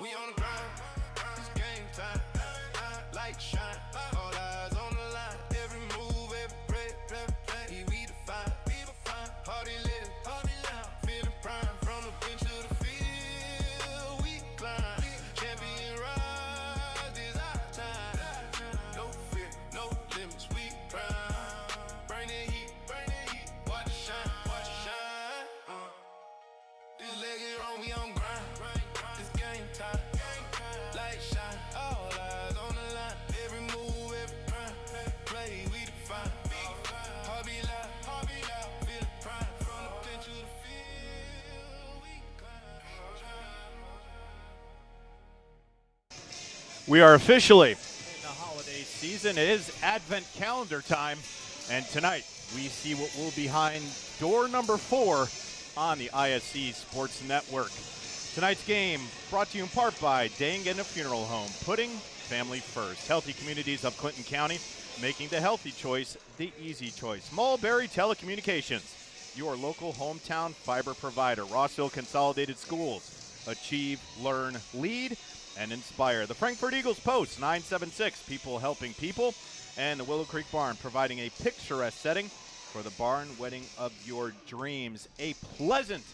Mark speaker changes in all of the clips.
Speaker 1: We on the grind, it's game time. Light shine, all eyes on the line. Every move, every play, we define. Hardy live, feeling prime. From the bench to the field, we climb. Champion rise, this our time. No fear, no limits, we prime. Bring the heat, watch it shine. This leg is on, we on grind. It's game time. Light shine, all eyes on the line. Every move, every play, we define. Heart be loud, feel the prime. From the bench to the field, we climb.
Speaker 2: We are officially in the holiday season. It is Advent calendar time, and tonight we see what will be behind door number 4 on the ISC Sports Network. Tonight's game brought to you in part by Dangan Funeral Home, putting family first. Healthy communities of Clinton County, making the healthy choice the easy choice. Mulberry Telecommunications, your local hometown fiber provider. Rossville Consolidated Schools, achieve, learn, lead, and inspire. The Frankfurt Eagles Post, 976, people helping people. And the Willow Creek Barn, providing a picturesque setting for the barn wedding of your dreams. A pleasant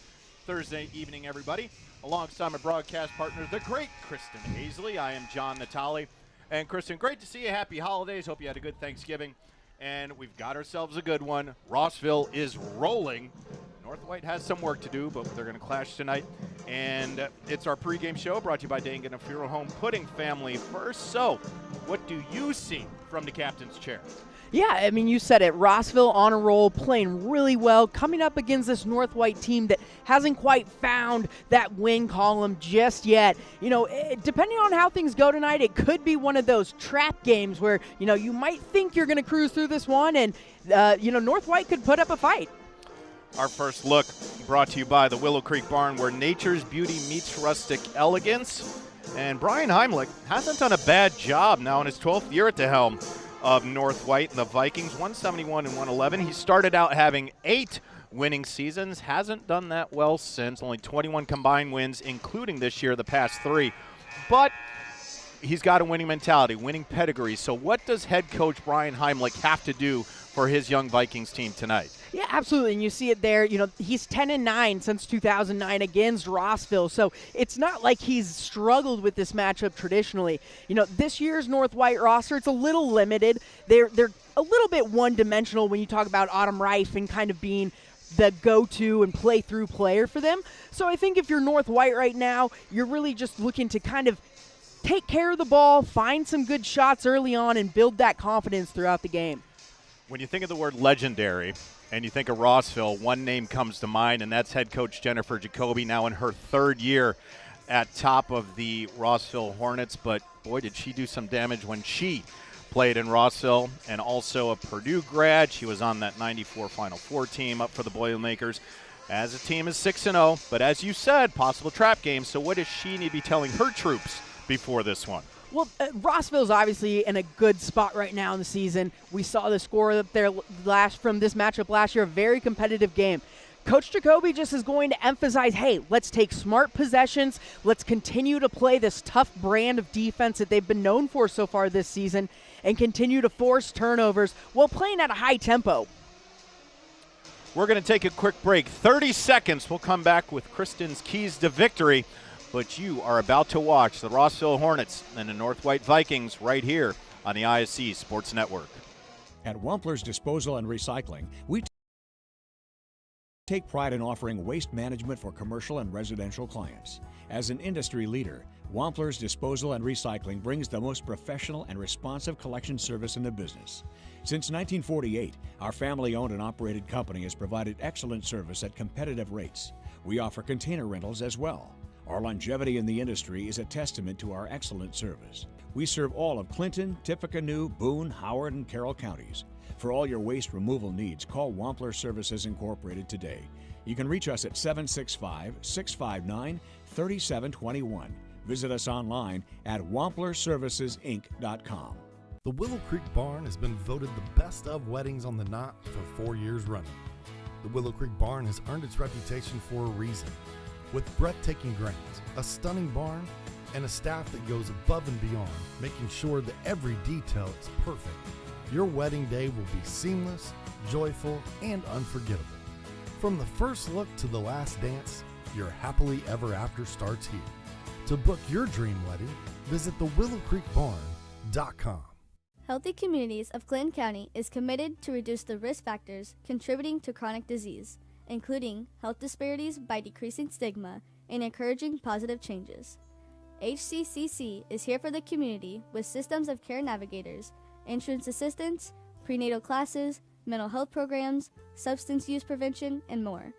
Speaker 2: Thursday evening, everybody. Alongside my broadcast partner, the great Kristen Hazley. I am John Natali. And Kristen, great to see you. Happy holidays. Hope you had a good Thanksgiving. And we've got ourselves a good one. Rossville is rolling. North White has some work to do, but they're going to clash tonight. And it's our pregame show brought to you by Dangan Funeral Home, putting family first. So what do you see from the captain's chair?
Speaker 3: Yeah, I mean, you said it. Rossville on a roll, playing really well, coming up against this North White team that hasn't quite found that win column just yet. You know, depending on how things go tonight, it could be one of those trap games where, you know, you might think you're going to cruise through this one and, North White could put up a fight.
Speaker 2: Our first look brought to you by the Willow Creek Barn, where nature's beauty meets rustic elegance. And Brian Heimlich hasn't done a bad job now in his 12th year at the helm of North White and the Vikings, 171 and 111. He started out having 8 winning seasons, hasn't done that well since, only 21 combined wins, including this year, the past 3. But he's got a winning mentality, winning pedigree. So what does head coach Brian Heimlich have to do for his young Vikings team tonight?
Speaker 3: Yeah, absolutely, and you see it there. You know, he's 10-9 since 2009 against Rossville, so it's not like he's struggled with this matchup traditionally. You know, this year's North White roster, it's a little limited. They're a little bit one-dimensional when you talk about Autumn Reif and kind of being the go-to and play-through player for them. So I think if you're North White right now, you're really just looking to kind of take care of the ball, find some good shots early on, and build that confidence throughout the game.
Speaker 2: When you think of the word legendary and you think of Rossville, one name comes to mind, and that's head coach Jennifer Jacoby, now in her 3rd year at top of the Rossville Hornets. But, boy, did she do some damage when she played in Rossville, and also a Purdue grad. She was on that 94 Final Four team up for the Boilermakers. As a team is 6-0, but as you said, possible trap game. So what does she need to be telling her troops before this one?
Speaker 3: Well, Rossville's obviously in a good spot right now in the season. We saw the score up there from this matchup last year, a very competitive game. Coach Jacoby just is going to emphasize, hey, let's take smart possessions. Let's continue to play this tough brand of defense that they've been known for so far this season and continue to force turnovers while playing at a high tempo.
Speaker 2: We're going to take a quick break. 30 seconds. We'll come back with Kristen's keys to victory. But you are about to watch the Rossville Hornets and the North White Vikings right here on the ISC Sports Network.
Speaker 4: At Wampler's Disposal and Recycling, we take pride in offering waste management for commercial and residential clients. As an industry leader, Wampler's Disposal and Recycling brings the most professional and responsive collection service in the business. Since 1948, our family-owned and operated company has provided excellent service at competitive rates. We offer container rentals as well. Our longevity in the industry is a testament to our excellent service. We serve all of Clinton, Tippecanoe, Boone, Howard, and Carroll counties. For all your waste removal needs, call Wampler Services Incorporated today. You can reach us at 765-659-3721. Visit us online at wamplerservicesinc.com.
Speaker 5: The Willow Creek Barn has been voted the best of weddings on the Knot for 4 years running. The Willow Creek Barn has earned its reputation for a reason. With breathtaking grounds, a stunning barn, and a staff that goes above and beyond, making sure that every detail is perfect, your wedding day will be seamless, joyful, and unforgettable. From the first look to the last dance, your happily ever after starts here. To book your dream wedding, visit thewillowcreekbarn.com.
Speaker 6: Healthy Communities of Clinton County is committed to reduce the risk factors contributing to chronic disease, including health disparities by decreasing stigma and encouraging positive changes. HCCC is here for the community with systems of care navigators, insurance assistance, prenatal classes, mental health programs, substance use prevention, and more.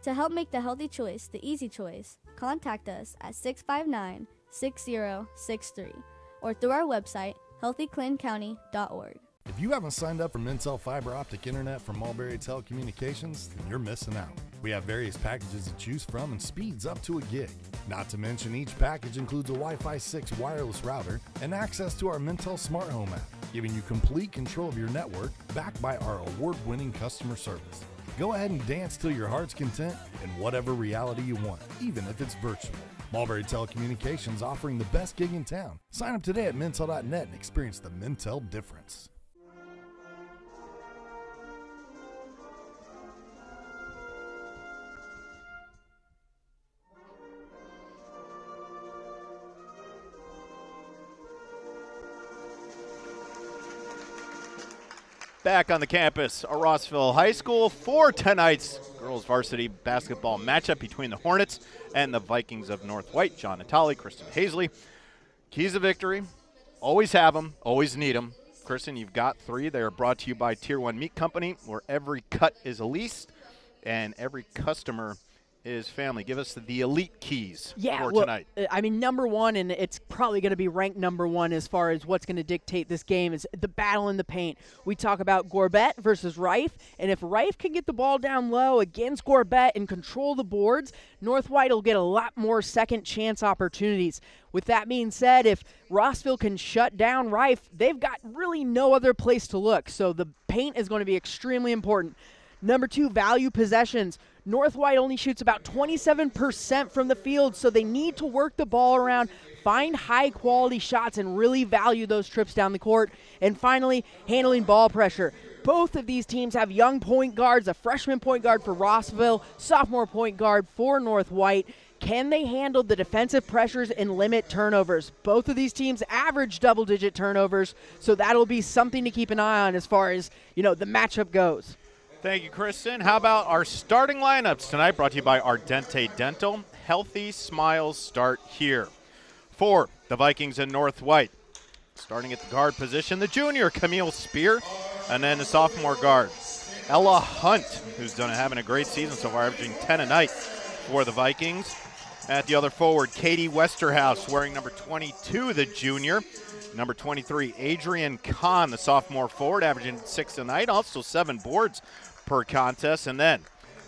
Speaker 6: To help make the healthy choice the easy choice, contact us at 659-6063 or through our website, healthyclintoncounty.org.
Speaker 5: If you haven't signed up for Mintel fiber optic internet from Mulberry Telecommunications, then you're missing out. We have various packages to choose from and speeds up to a gig. Not to mention each package includes a Wi-Fi 6 wireless router and access to our Mintel Smart Home app, giving you complete control of your network backed by our award-winning customer service. Go ahead and dance till your heart's content in whatever reality you want, even if it's virtual. Mulberry Telecommunications offering the best gig in town. Sign up today at Mintel.net and experience the Mintel difference.
Speaker 2: Back on the campus of Rossville High School for tonight's girls varsity basketball matchup between the Hornets and the Vikings of North White. John Natali, Kristen Hazley. Keys of victory. Always have them. Always need them. Kristen, you've got 3. They are brought to you by Tier 1 Meat Company, where every cut is a lease and every customer is family. Give us the elite keys for tonight.
Speaker 3: I mean, number one, and it's probably going to be ranked number one as far as what's going to dictate this game, is the battle in the paint. We talk about Gorbett versus Rife, and if Rife can get the ball down low against Gorbett and control the boards, North White will get a lot more second chance opportunities. With that being said, if Rossville can shut down Rife, they've got really no other place to look, so the paint is going to be extremely important. Number 2, value possessions. North White only shoots about 27% from the field, so they need to work the ball around, find high-quality shots, and really value those trips down the court. And finally, handling ball pressure. Both of these teams have young point guards, a freshman point guard for Rossville, sophomore point guard for North White. Can they handle the defensive pressures and limit turnovers? Both of these teams average double-digit turnovers, so that'll be something to keep an eye on as far as, the matchup goes.
Speaker 2: Thank you, Kristen. How about our starting lineups tonight, brought to you by Ardente Dental. Healthy smiles start here. For the Vikings and North White, starting at the guard position, the junior Camille Spear, and then the sophomore guard, Ella Hunt, who's having a great season so far, averaging 10 a night for the Vikings. At the other forward, Katie Westerhouse, wearing number 22, the junior. Number 23, Adrian Kahn, the sophomore forward, averaging 6 a night, also 7 boards per contest. And then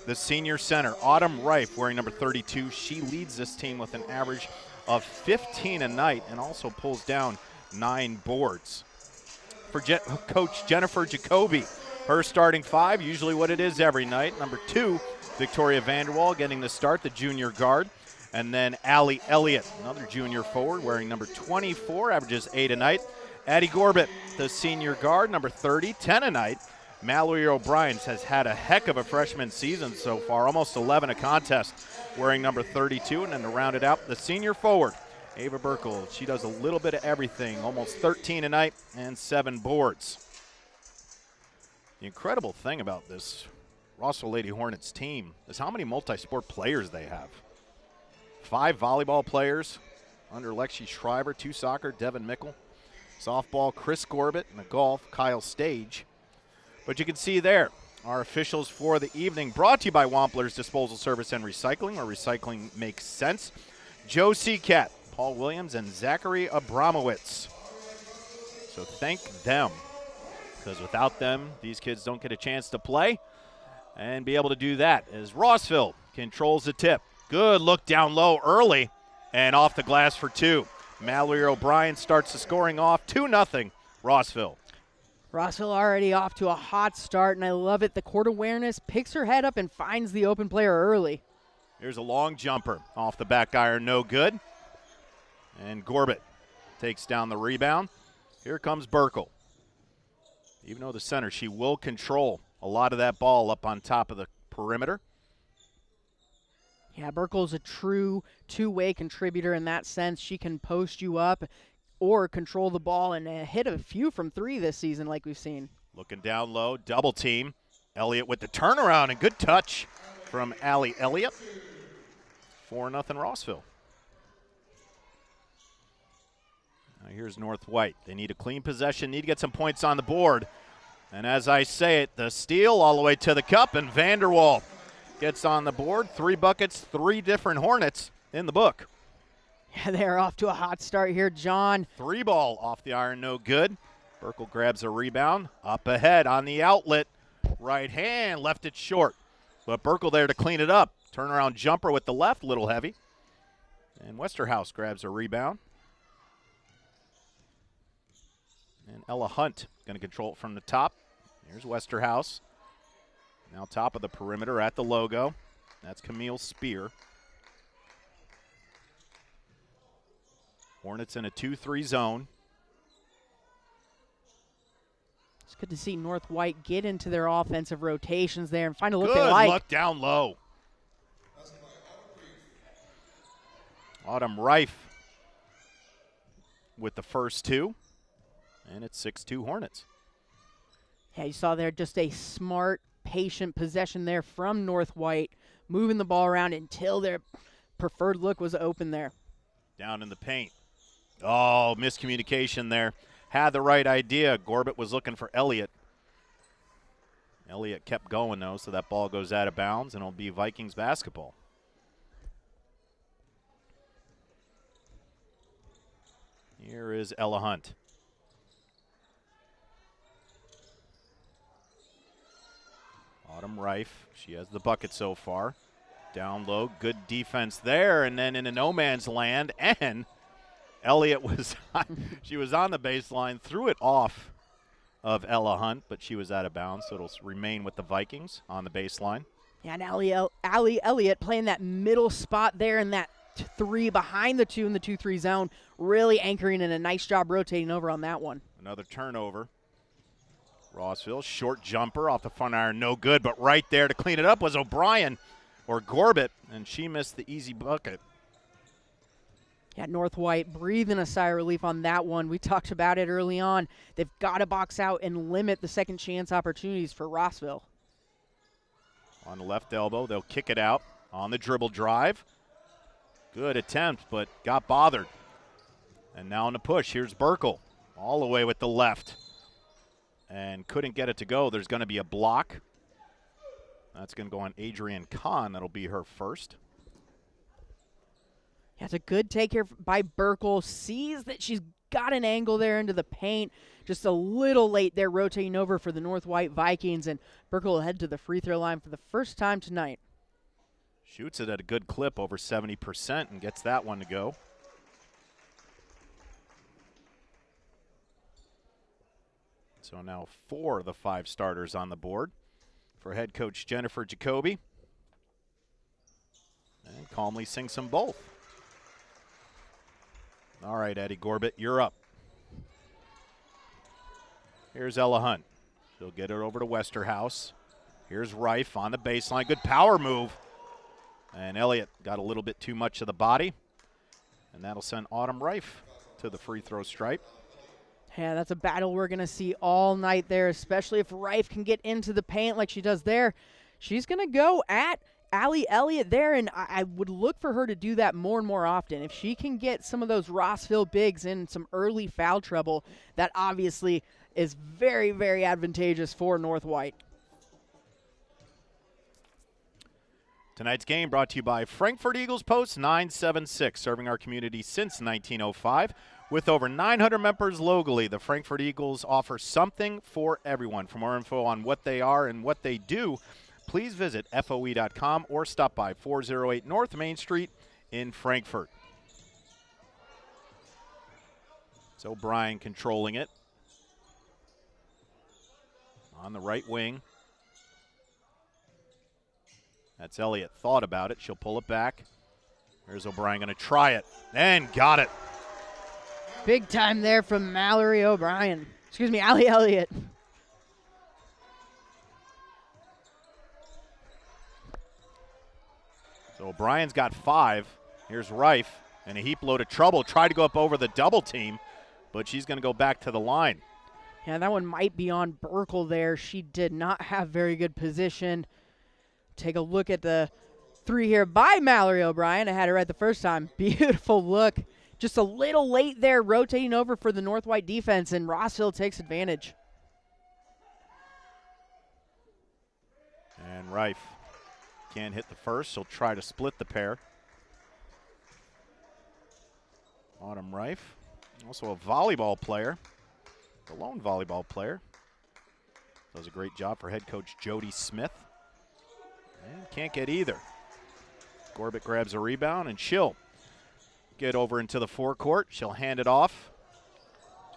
Speaker 2: the senior center, Autumn Rife, wearing number 32. She leads this team with an average of 15 a night and also pulls down 9 boards. For Coach Jennifer Jacoby, her starting 5, usually what it is every night. Number 2, Victoria Vanderwall getting the start, the junior guard. And then Allie Elliott, another junior forward, wearing number 24, averages 8 a night. Addie Gorbett, the senior guard, number 30, 10 a night. Mallory O'Brien has had a heck of a freshman season so far, almost 11 a contest, wearing number 32. And then to round it out, the senior forward, Ava Burkle. She does a little bit of everything, almost 13 a night and 7 boards. The incredible thing about this Rossville Lady Hornets team is how many multi-sport players they have. 5 volleyball players under Lexi Schreiber, 2 soccer, Devin Mickle, softball, Chris Gorbett, and the golf, Kyle Stage. But you can see there, our officials for the evening, brought to you by Wampler's Disposal Service and Recycling, where recycling makes sense. Joe Seacat, Paul Williams, and Zachary Abramowitz. So thank them, because without them, these kids don't get a chance to play and be able to do that as Rossville controls the tip. Good look down low early and off the glass for 2. Mallory O'Brien starts the scoring off, 2-0 Rossville.
Speaker 3: Rossville already off to a hot start, and I love it. The court awareness, picks her head up and finds the open player early.
Speaker 2: Here's a long jumper off the back iron, no good. And Gorbett takes down the rebound. Here comes Burkle. Even though the center, she will control a lot of that ball up on top of the perimeter.
Speaker 3: Yeah, Burkle's a true two-way contributor in that sense. She can post you up or control the ball and hit a few from three this season like we've seen.
Speaker 2: Looking down low, double team. Elliott with the turnaround and good touch from Allie Elliott. 4-0 Rossville. Now here's North White. They need a clean possession, need to get some points on the board. And as I say it, the steal all the way to the cup, and Vanderwall gets on the board. 3 buckets, 3 different Hornets in the book.
Speaker 3: Yeah, they're off to a hot start here, John.
Speaker 2: 3 ball off the iron, no good. Burkle grabs a rebound. Up ahead on the outlet. Right hand, left it short. But Burkle there to clean it up. Turnaround jumper with the left, little heavy. And Westerhouse grabs a rebound. And Ella Hunt going to control it from the top. Here's Westerhouse. Now top of the perimeter at the logo. That's Camille Spear. Hornets in a 2-3 zone.
Speaker 3: It's good to see North White get into their offensive rotations there and find a look
Speaker 2: Good
Speaker 3: they like.
Speaker 2: look down low. Autumn Rife with the first 2. And it's 6-2 Hornets.
Speaker 3: Yeah, you saw there just a smart, patient possession there from North White, moving the ball around until their preferred look was open there.
Speaker 2: Down in the paint. Oh, miscommunication there. Had the right idea. Gorbett was looking for Elliott. Elliott kept going, though, so that ball goes out of bounds, and it'll be Vikings basketball. Here is Ella Hunt. Autumn Rife, she has the bucket so far. Down low, good defense there, and then in a no man's land, and Elliott was she was on the baseline, threw it off of Ella Hunt, but she was out of bounds, so it'll remain with the Vikings on the baseline.
Speaker 3: Yeah, and Allie Elliott playing that middle spot there in that 3 behind the 2 in the 2-3 zone, really anchoring in a nice job rotating over on that one.
Speaker 2: Another turnover. Rossville, short jumper off the front iron, no good, but right there to clean it up was O'Brien or Gorbett, and she missed the easy bucket.
Speaker 3: Yeah, North White breathing a sigh of relief on that one. We talked about it early on. They've got to box out and limit the second chance opportunities for Rossville.
Speaker 2: On the left elbow, they'll kick it out on the dribble drive. Good attempt, but got bothered. And now on the push, here's Burkle all the way with the left. And couldn't get it to go. There's going to be a block. That's going to go on Adrienne Kahn. That'll be her first.
Speaker 3: Yeah, it's a good take here by Burkle. Sees that she's got an angle there into the paint. Just a little late there rotating over for the North White Vikings. And Burkle will head to the free throw line for the first time tonight.
Speaker 2: Shoots it at a good clip, over 70%, and gets that one to go. So now 4 of the 5 starters on the board for head coach Jennifer Jacoby. And calmly sings them both. All right, Eddie Gorbett, you're up. Here's Ella Hunt. She'll get it over to Westerhouse. Here's Rife on the baseline. Good power move. And Elliott got a little bit too much of the body. And that'll send Autumn Rife to the free throw stripe.
Speaker 3: Yeah, that's a battle we're going to see all night there, especially if Rife can get into the paint like she does there. She's going to go at Allie Elliott there, and I would look for her to do that more and more often. If she can get some of those Rossville bigs in some early foul trouble, that obviously is very, very advantageous for North White.
Speaker 2: Tonight's game brought to you by Frankfurt Eagles Post 976, serving our community since 1905. With over 900 members locally, the Frankfurt Eagles offer something for everyone. For more info on what they are and what they do, please visit FOE.com or stop by 408 North Main Street in Frankfurt. So O'Brien controlling it on the right wing. That's Elliott. Thought about it. She'll pull it back. Here's O'Brien going to try it. And got it.
Speaker 3: Big time there from Mallory O'Brien. Excuse me, Allie Elliott.
Speaker 2: So O'Brien's got 5. Here's Reif in a heap load of trouble. Tried to go up over the double team, but she's going to go back to the line.
Speaker 3: Yeah, that one might be on Burkle there. She did not have very good position. Take a look at the 3 here by Mallory O'Brien. I had it right the first time. Beautiful look. Just a little late there, rotating over for the North White defense, and Rossville takes advantage.
Speaker 2: And Reif can't hit the first. She'll try to split the pair. Autumn Reif, also a volleyball player, the lone volleyball player. Does a great job for head coach Jody Smith. And can't get either. Gorbett grabs a rebound, and she'll get over into the forecourt. She'll hand it off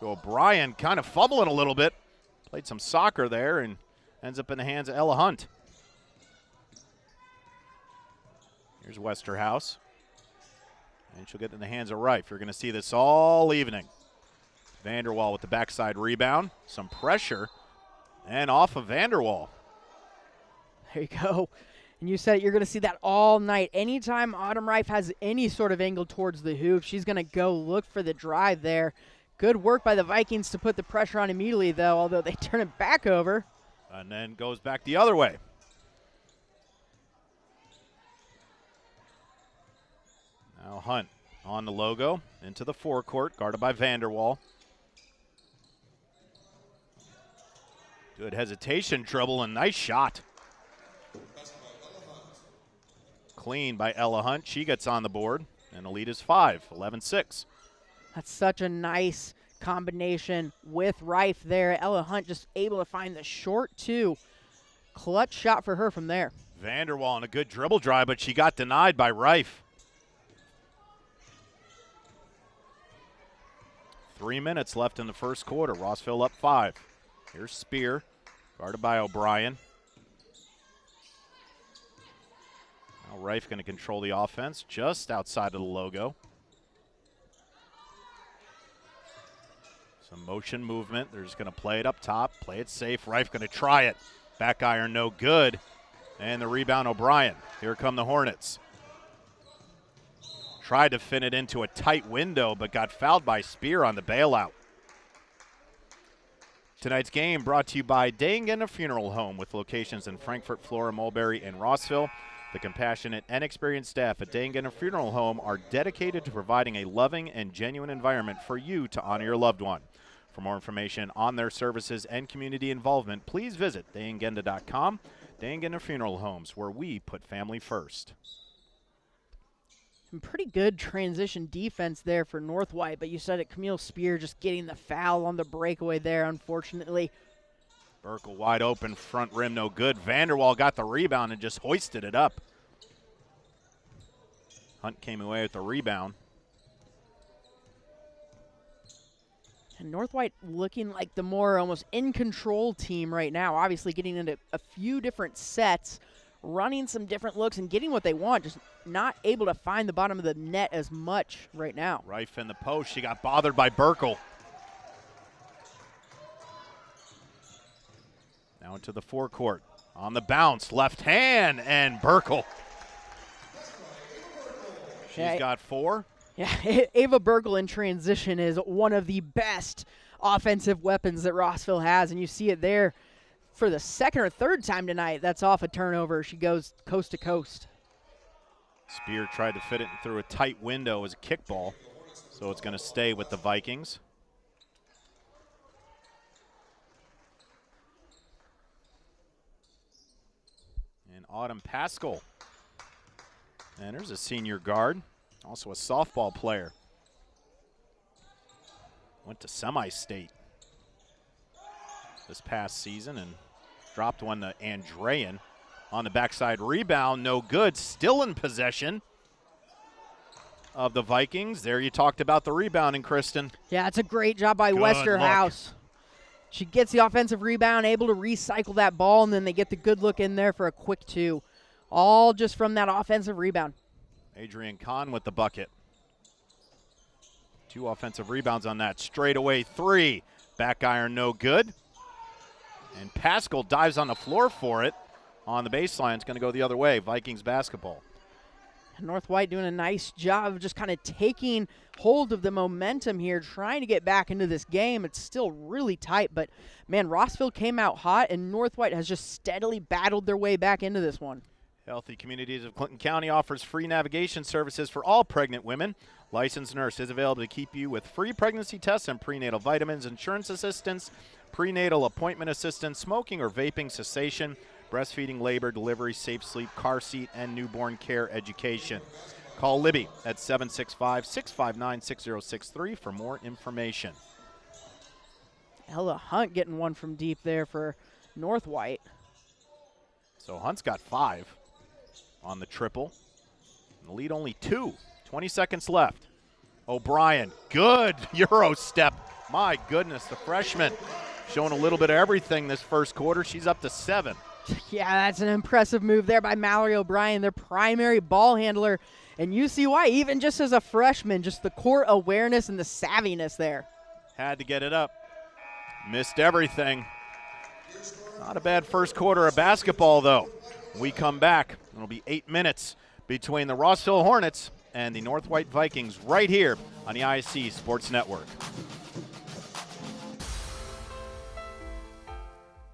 Speaker 2: to O'Brien, kind of fumbling a little bit. Played some soccer there and ends up in the hands of Ella Hunt. Here's Westerhouse. And she'll get in the hands of Reif. You're going to see this all evening. Vanderwall with the backside rebound. Some pressure. And off of Vanderwall.
Speaker 3: There you go. And you said it, you're going to see that all night. Anytime Autumn Reif has any sort of angle towards the hoop, she's going to go look for the drive there. Good work by the Vikings to put the pressure on immediately, though, although they turn it back over.
Speaker 2: And then goes back the other way. Now Hunt on the logo into the forecourt, guarded by Vanderwall. Good hesitation trouble and nice shot. Clean by Ella Hunt. She gets on the board, and the lead is 5, 11-6.
Speaker 3: That's such a nice combination with Reif there. Ella Hunt just able to find the short 2. Clutch shot for her from there.
Speaker 2: Vanderwall on a good dribble drive, but she got denied by Reif. 3 minutes left in the first quarter. Rossville up 5. Here's Spear, guarded by O'Brien. Now Reif going to control the offense just outside of the logo. Some motion movement. They're just going to play it up top, play it safe. Reif going to try it. Back iron, no good. And the rebound, O'Brien. Here come the Hornets. Tried to fin it into a tight window, but got fouled by Spear on the bailout. Tonight's game brought to you by Dangana Funeral Home, with locations in Frankfort, Flora, Mulberry, and Rossville. The compassionate and experienced staff at Dangana Funeral Home are dedicated to providing a loving and genuine environment for you to honor your loved one. For more information on their services and community involvement, please visit dangana.com. Dangana Funeral Homes, where we put family first.
Speaker 3: Some pretty good transition defense there for North White, but you said it, Camille Spear just getting the foul on the breakaway there, unfortunately.
Speaker 2: Burkle wide open, front rim, no good. Vanderwall got the rebound and just hoisted it up. Hunt came away with the rebound.
Speaker 3: And North White looking like the more almost in-control team right now, obviously getting into a few different sets, running some different looks and getting what they want, just not able to find the bottom of the net as much right now.
Speaker 2: Reif in the post. She got bothered by Burkle. Now into the forecourt. On the bounce, left hand, and Burkle. She's got 4.
Speaker 3: Yeah, Ava Burkle in transition is one of the best offensive weapons that Rossville has, and you see it there for the second or third time tonight. That's off a turnover. She goes coast to coast.
Speaker 2: Spear tried to fit it through a tight window as a kickball, so it's going to stay with the Vikings. And Autumn Pascal. And there's a senior guard, also a softball player. Went to semi-state this past season and dropped one to Andrean. On the backside rebound, no good. Still in possession of the Vikings. There you talked about the rebounding, Kristen.
Speaker 3: Yeah, it's a great job by
Speaker 2: Good
Speaker 3: Westerhouse. She gets the offensive rebound, able to recycle that ball, and then they get the good look in there for a quick 2. All just from that offensive rebound.
Speaker 2: Adrian Kahn with the bucket. 2 offensive rebounds on that. Straightaway 3. Back iron no good. And Pascal dives on the floor for it. On the baseline, it's going to go the other way. Vikings basketball.
Speaker 3: North White doing a nice job of just kind of taking hold of the momentum here, trying to get back into this game. It's still really tight, but, man, Rossville came out hot, and North White has just steadily battled their way back into this one.
Speaker 2: Healthy Communities of Clinton County offers free navigation services for all pregnant women. Licensed nurse is available to keep you with free pregnancy tests and prenatal vitamins, insurance assistance, prenatal appointment assistance, smoking or vaping cessation, breastfeeding, labor, delivery, safe sleep, car seat, and newborn care education. Call Libby at 765-659-6063 for more information.
Speaker 3: Ella Hunt getting one from deep there for North White.
Speaker 2: So Hunt's got 5 on the triple. And the lead only 2. 20 seconds left. O'Brien, good Euro step. My goodness, the freshman showing a little bit of everything this first quarter. She's up to 7.
Speaker 3: Yeah, that's an impressive move there by Mallory O'Brien, their primary ball handler. And you see why, even just as a freshman, just the court awareness and the savviness there.
Speaker 2: Had to get it up. Missed everything. Not a bad first quarter of basketball, though. We come back. It'll be 8 minutes between the Rossville Hornets and the North White Vikings right here on the ISC Sports Network.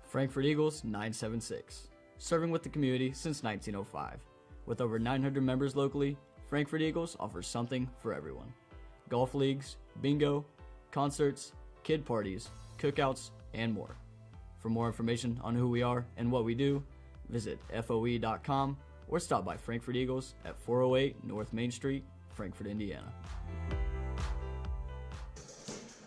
Speaker 7: Frankfurt Eagles 976, serving with the community since 1905. With over 900 members locally, Frankfurt Eagles offers something for everyone. Golf leagues, bingo, concerts, kid parties, cookouts, and more. For more information on who we are and what we do, visit FOE.com or stop by Frankfurt Eagles at 408 North Main Street, Frankfurt, Indiana.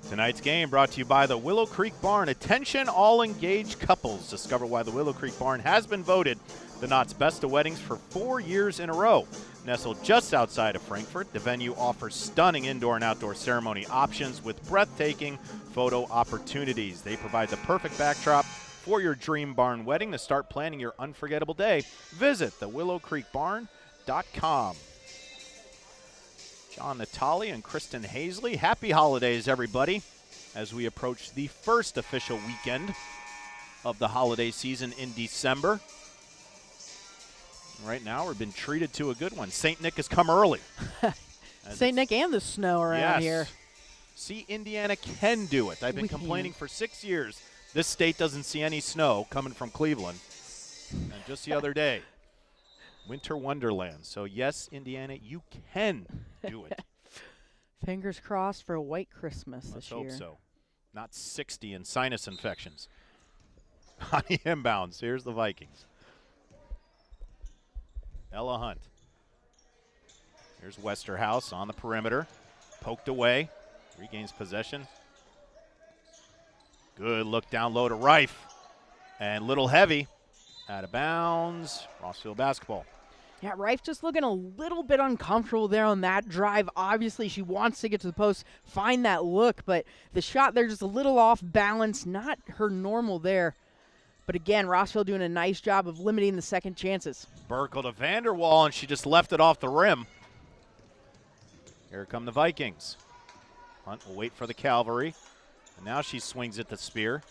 Speaker 2: Tonight's game brought to you by the Willow Creek Barn. Attention all engaged couples. Discover why the Willow Creek Barn has been voted the Knott's Best of Weddings for 4 years in a row. Nestled just outside of Frankfurt, the venue offers stunning indoor and outdoor ceremony options with breathtaking photo opportunities. They provide the perfect backdrop for your dream barn wedding. To start planning your unforgettable day, visit thewillowcreekbarn.com. John Natali and Kristen Hazley, happy holidays, everybody, as we approach the first official weekend of the holiday season in December. Right now, we've been treated to a good one. St. Nick has come early.
Speaker 3: St. Nick and the snow around here.
Speaker 2: See, Indiana can do it. I've been complaining for 6 years. This state doesn't see any snow coming from Cleveland. And just the other day, winter wonderland. So, yes, Indiana, you can do it.
Speaker 3: Fingers crossed for a white Christmas
Speaker 2: Let's
Speaker 3: this year.
Speaker 2: hope so. Not 60 in sinus infections. On the inbounds, here's the Vikings. Ella Hunt. Here's Westerhouse on the perimeter. Poked away. Regains possession. Good look down low to Rife. And little heavy. Out of bounds. Rossville basketball.
Speaker 3: Yeah, Rife just looking a little bit uncomfortable there on that drive. Obviously, she wants to get to the post, find that look, but the shot there just a little off balance, not her normal there. But again, Rossville doing a nice job of limiting the second chances.
Speaker 2: Burkle to Vanderwall, and she just left it off the rim. Here come the Vikings. Hunt will wait for the cavalry. And now she swings at the spear.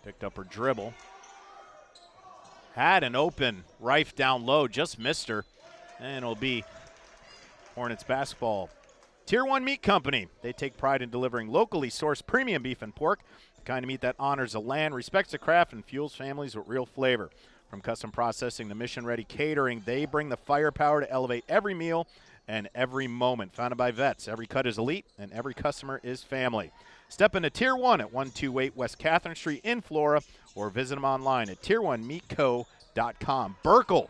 Speaker 2: Picked up her dribble. Had an open Rife down low, just missed her. And it'll be Hornets basketball. Tier 1 Meat Company. They take pride in delivering locally sourced premium beef and pork. The kind of meat that honors the land, respects the craft, and fuels families with real flavor. From custom processing to mission-ready catering, they bring the firepower to elevate every meal and every moment. Founded by vets, every cut is elite, and every customer is family. Step into Tier 1 at 128 West Catherine Street in Flora, or visit them online at tier1meatco.com. Burkle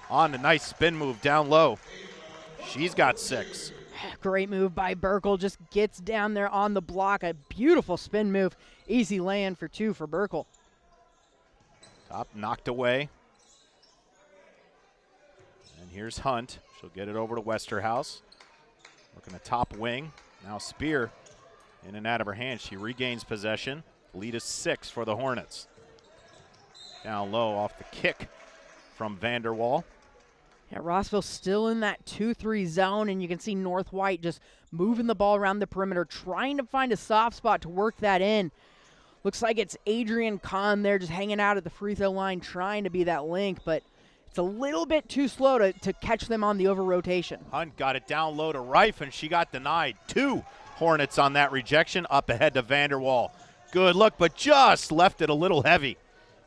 Speaker 2: on the nice spin move down low. She's got 6.
Speaker 3: Great move by Burkle. Just gets down there on the block. A beautiful spin move. Easy lay-in for 2 for Burkle.
Speaker 2: Top knocked away. And here's Hunt. She'll get it over to Westerhouse. Looking at top wing. Now Spear in and out of her hand. She regains possession. Lead is 6 for the Hornets. Down low off the kick from Vanderwall.
Speaker 3: Yeah, Rossville still in that 2-3 zone, and you can see North White just moving the ball around the perimeter, trying to find a soft spot to work that in. Looks like it's Adrian Kahn there just hanging out at the free throw line, trying to be that link, but it's a little bit too slow to catch them on the over-rotation.
Speaker 2: Hunt got it down low to Reif, and she got denied. 2 Hornets on that rejection, up ahead to Vanderwall. Good look, but just left it a little heavy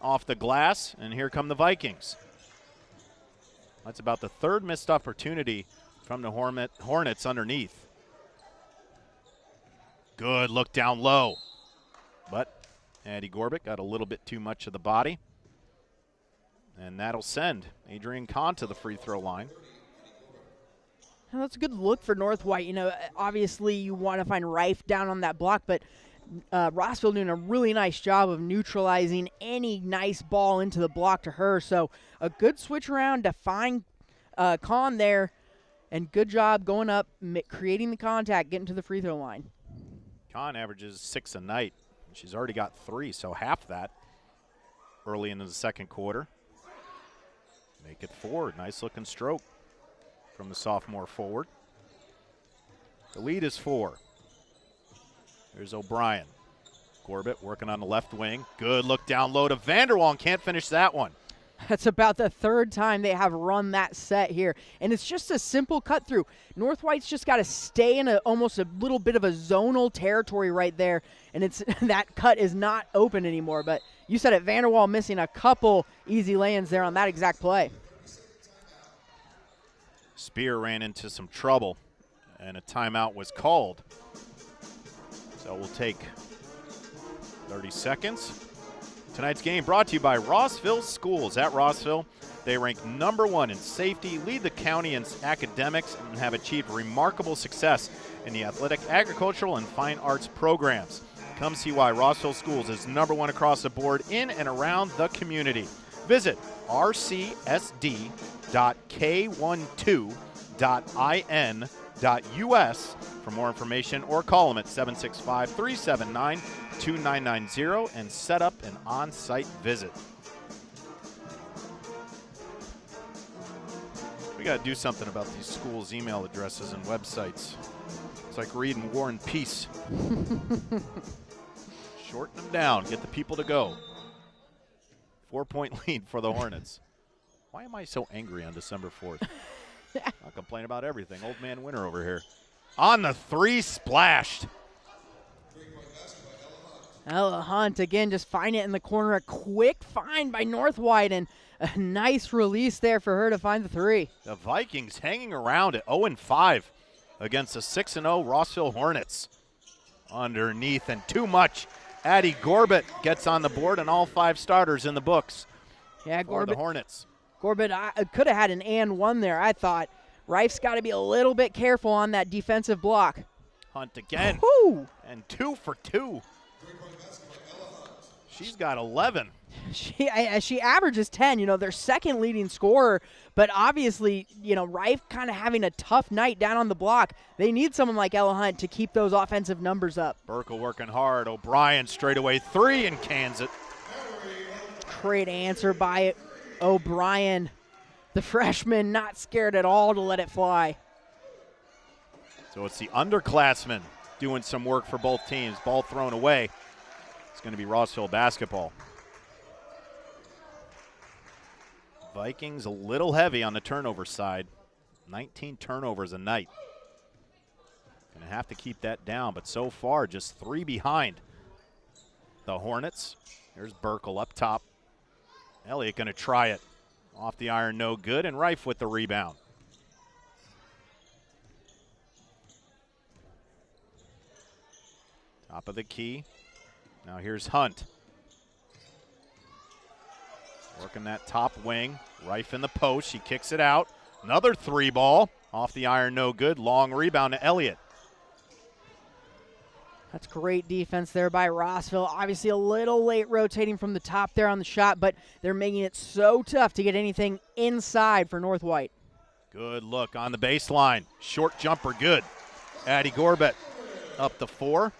Speaker 2: off the glass, and here come the Vikings. That's about the 3rd missed opportunity from the Hornets underneath. Good look down low, but Addie Gorbett got a little bit too much of the body, and that'll send Adrian Kahn to the free throw line.
Speaker 3: Well, that's a good look for North White. You know, obviously you want to find Reif down on that block, but Rossville doing a really nice job of neutralizing any nice ball into the block to her. So a good switch around to find Kahn there, and good job going up, creating the contact, getting to the free throw line.
Speaker 2: Kahn averages 6 a night. She's already got 3, so half that early into the second quarter. Make it 4. Nice looking stroke from the sophomore forward. The lead is 4. There's O'Brien. Gorbett working on the left wing. Good look down low to Vanderwall, and can't finish that one.
Speaker 3: That's about the 3rd time they have run that set here. And it's just a simple cut through. North White's just got to stay in almost a little bit of a zonal territory right there. And it's that cut is not open anymore. But you said it, Vanderwall missing a couple easy lay-ins there on that exact play.
Speaker 2: Spear ran into some trouble, and a timeout was called. So we'll take 30 seconds. Tonight's game brought to you by Rossville Schools. At Rossville, they rank number 1 in safety, lead the county in academics, and have achieved remarkable success in the athletic, agricultural, and fine arts programs. Come see why Rossville Schools is number 1 across the board in and around the community. Visit rcsd.k12.in.us for more information, or call them at 765-379-2990 and set up an on-site visit. We got to do something about these schools' email addresses and websites. It's like reading War and Peace. Shorten them down, get the people to go. 4-point lead for the Hornets. Why am I so angry on December 4th? I'll complain about everything. Old man winter over here. On the 3, splashed.
Speaker 3: Ella Hunt again, just find it in the corner. A quick find by North White, and a nice release there for her to find the 3.
Speaker 2: The Vikings hanging around at 0-5 against the 6-0 Rossville Hornets. Underneath and too much. Addie Gorbett gets on the board, and all 5 starters in the books.
Speaker 3: Yeah,
Speaker 2: for the Hornets.
Speaker 3: Gorbett could have had an and 1 there, I thought. Reif's got to be a little bit careful on that defensive block.
Speaker 2: Hunt again.
Speaker 3: Woo-hoo!
Speaker 2: And 2 for 2. She's got 11.
Speaker 3: She averages 10, you know, their second leading scorer, but obviously, you know, Reif kind of having a tough night down on the block. They need someone like Ella Hunt to keep those offensive numbers up.
Speaker 2: Burkle working hard. O'Brien straightaway 3 and cans it.
Speaker 3: Great answer by O'Brien. The freshman not scared at all to let it fly.
Speaker 2: So it's the underclassmen doing some work for both teams. Ball thrown away. It's going to be Rossville basketball. Vikings a little heavy on the turnover side. 19 turnovers a night. Going to have to keep that down, but so far just 3 behind the Hornets. Here's Burkle up top. Elliott going to try it. Off the iron, no good, and Reif with the rebound. Top of the key. Now here's Hunt. Working that top wing. Reif in the post. She kicks it out. Another 3 ball. Off the iron, no good. Long rebound to Elliott.
Speaker 3: That's great defense there by Rossville. Obviously a little late rotating from the top there on the shot, but they're making it so tough to get anything inside for North White.
Speaker 2: Good look on the baseline. Short jumper, good. Addie Gorbett up to 4.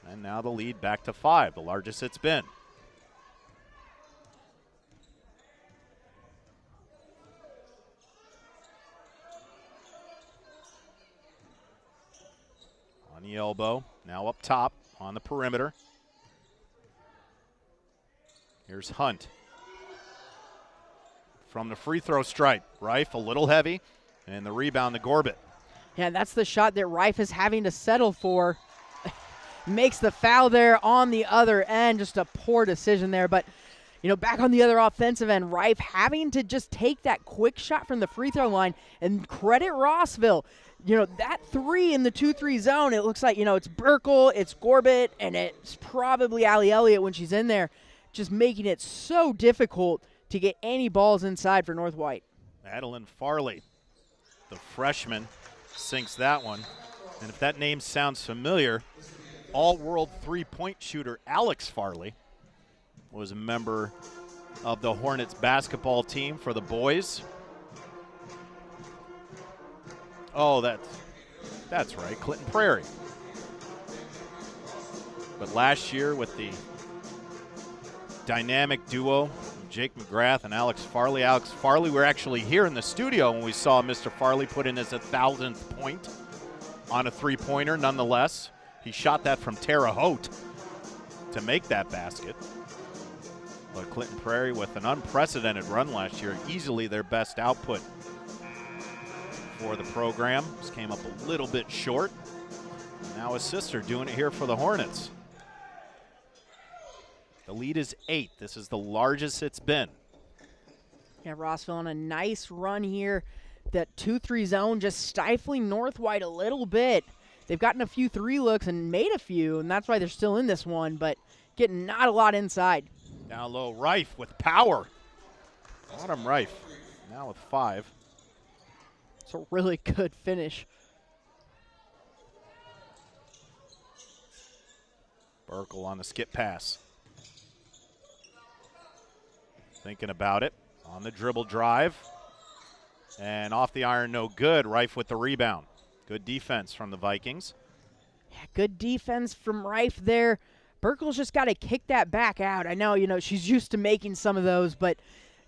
Speaker 2: And now the lead back to 5, the largest it's been. On the elbow, now up top on the perimeter. Here's Hunt. From the free throw stripe, Reif a little heavy, and the rebound to Gorbett.
Speaker 3: Yeah, that's the shot that Reif is having to settle for. Makes the foul there on the other end. Just a poor decision there. But, you know, back on the other offensive end, Reif having to just take that quick shot from the free throw line, and credit Rossville. You know, that three in the 2-3 zone, it looks like, you know, it's Burkle, it's Gorbett, and it's probably Allie Elliott when she's in there, just making it so difficult to get any balls inside for North White.
Speaker 2: Madeline Farley, the freshman, sinks that one. And if that name sounds familiar, all-world three-point shooter Alex Farley was a member of the Hornets basketball team for the boys. Oh, that's right, Clinton Prairie. But last year with the dynamic duo, Jake McGrath and Alex Farley. Alex Farley, we're actually here in the studio when we saw Mr. Farley put in his 1,000th point on a three-pointer. Nonetheless, he shot that from Terre Haute to make that basket. But Clinton Prairie with an unprecedented run last year, easily their best output for the program. Just came up a little bit short. Now his sister doing it here for the Hornets. The lead is 8. This is the largest it's been.
Speaker 3: Yeah, Rossville on a nice run here. That 2-3 zone just stifling North White a little bit. They've gotten a few three looks and made a few, and that's why they're still in this one, but getting not a lot inside.
Speaker 2: Down low, Reif with power. Autumn Reif now with 5.
Speaker 3: It's a really good finish.
Speaker 2: Burkle on the skip pass. Thinking about it on the dribble drive. And off the iron, no good. Reif with the rebound. Good defense from the Vikings.
Speaker 3: Yeah, good defense from Reif there. Burkle's just got to kick that back out. I know, you know, she's used to making some of those, but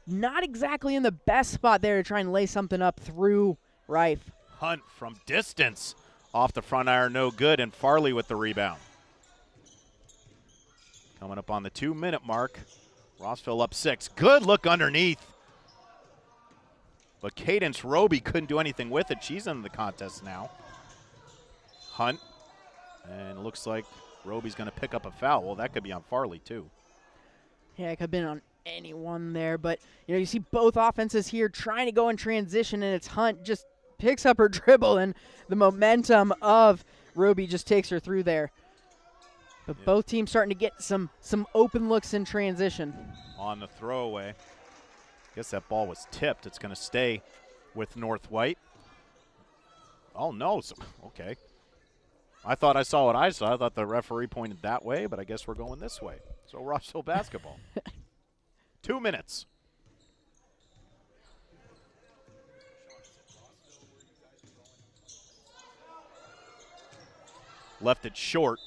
Speaker 3: not exactly in the best spot there to try and lay something up through Reif.
Speaker 2: Hunt from distance. Off the front iron, no good. And Farley with the rebound. Coming up on the 2-minute mark. Rossville up 6. Good look underneath. But Cadence Roby couldn't do anything with it. She's in the contest now. Hunt. And it looks like Roby's going to pick up a foul. Well, that could be on Farley, too.
Speaker 3: Yeah, it could have been on anyone there. But, you know, you see both offenses here trying to go in transition, and it's Hunt just picks up her dribble, and the momentum of Roby just takes her through there. But both teams starting to get some open looks in transition.
Speaker 2: On the throwaway. Guess that ball was tipped. It's going to stay with North White. Oh, no. Okay. I thought I saw what I saw. I thought the referee pointed that way, but I guess we're going this way. So Rossville basketball. 2 minutes. Left it short.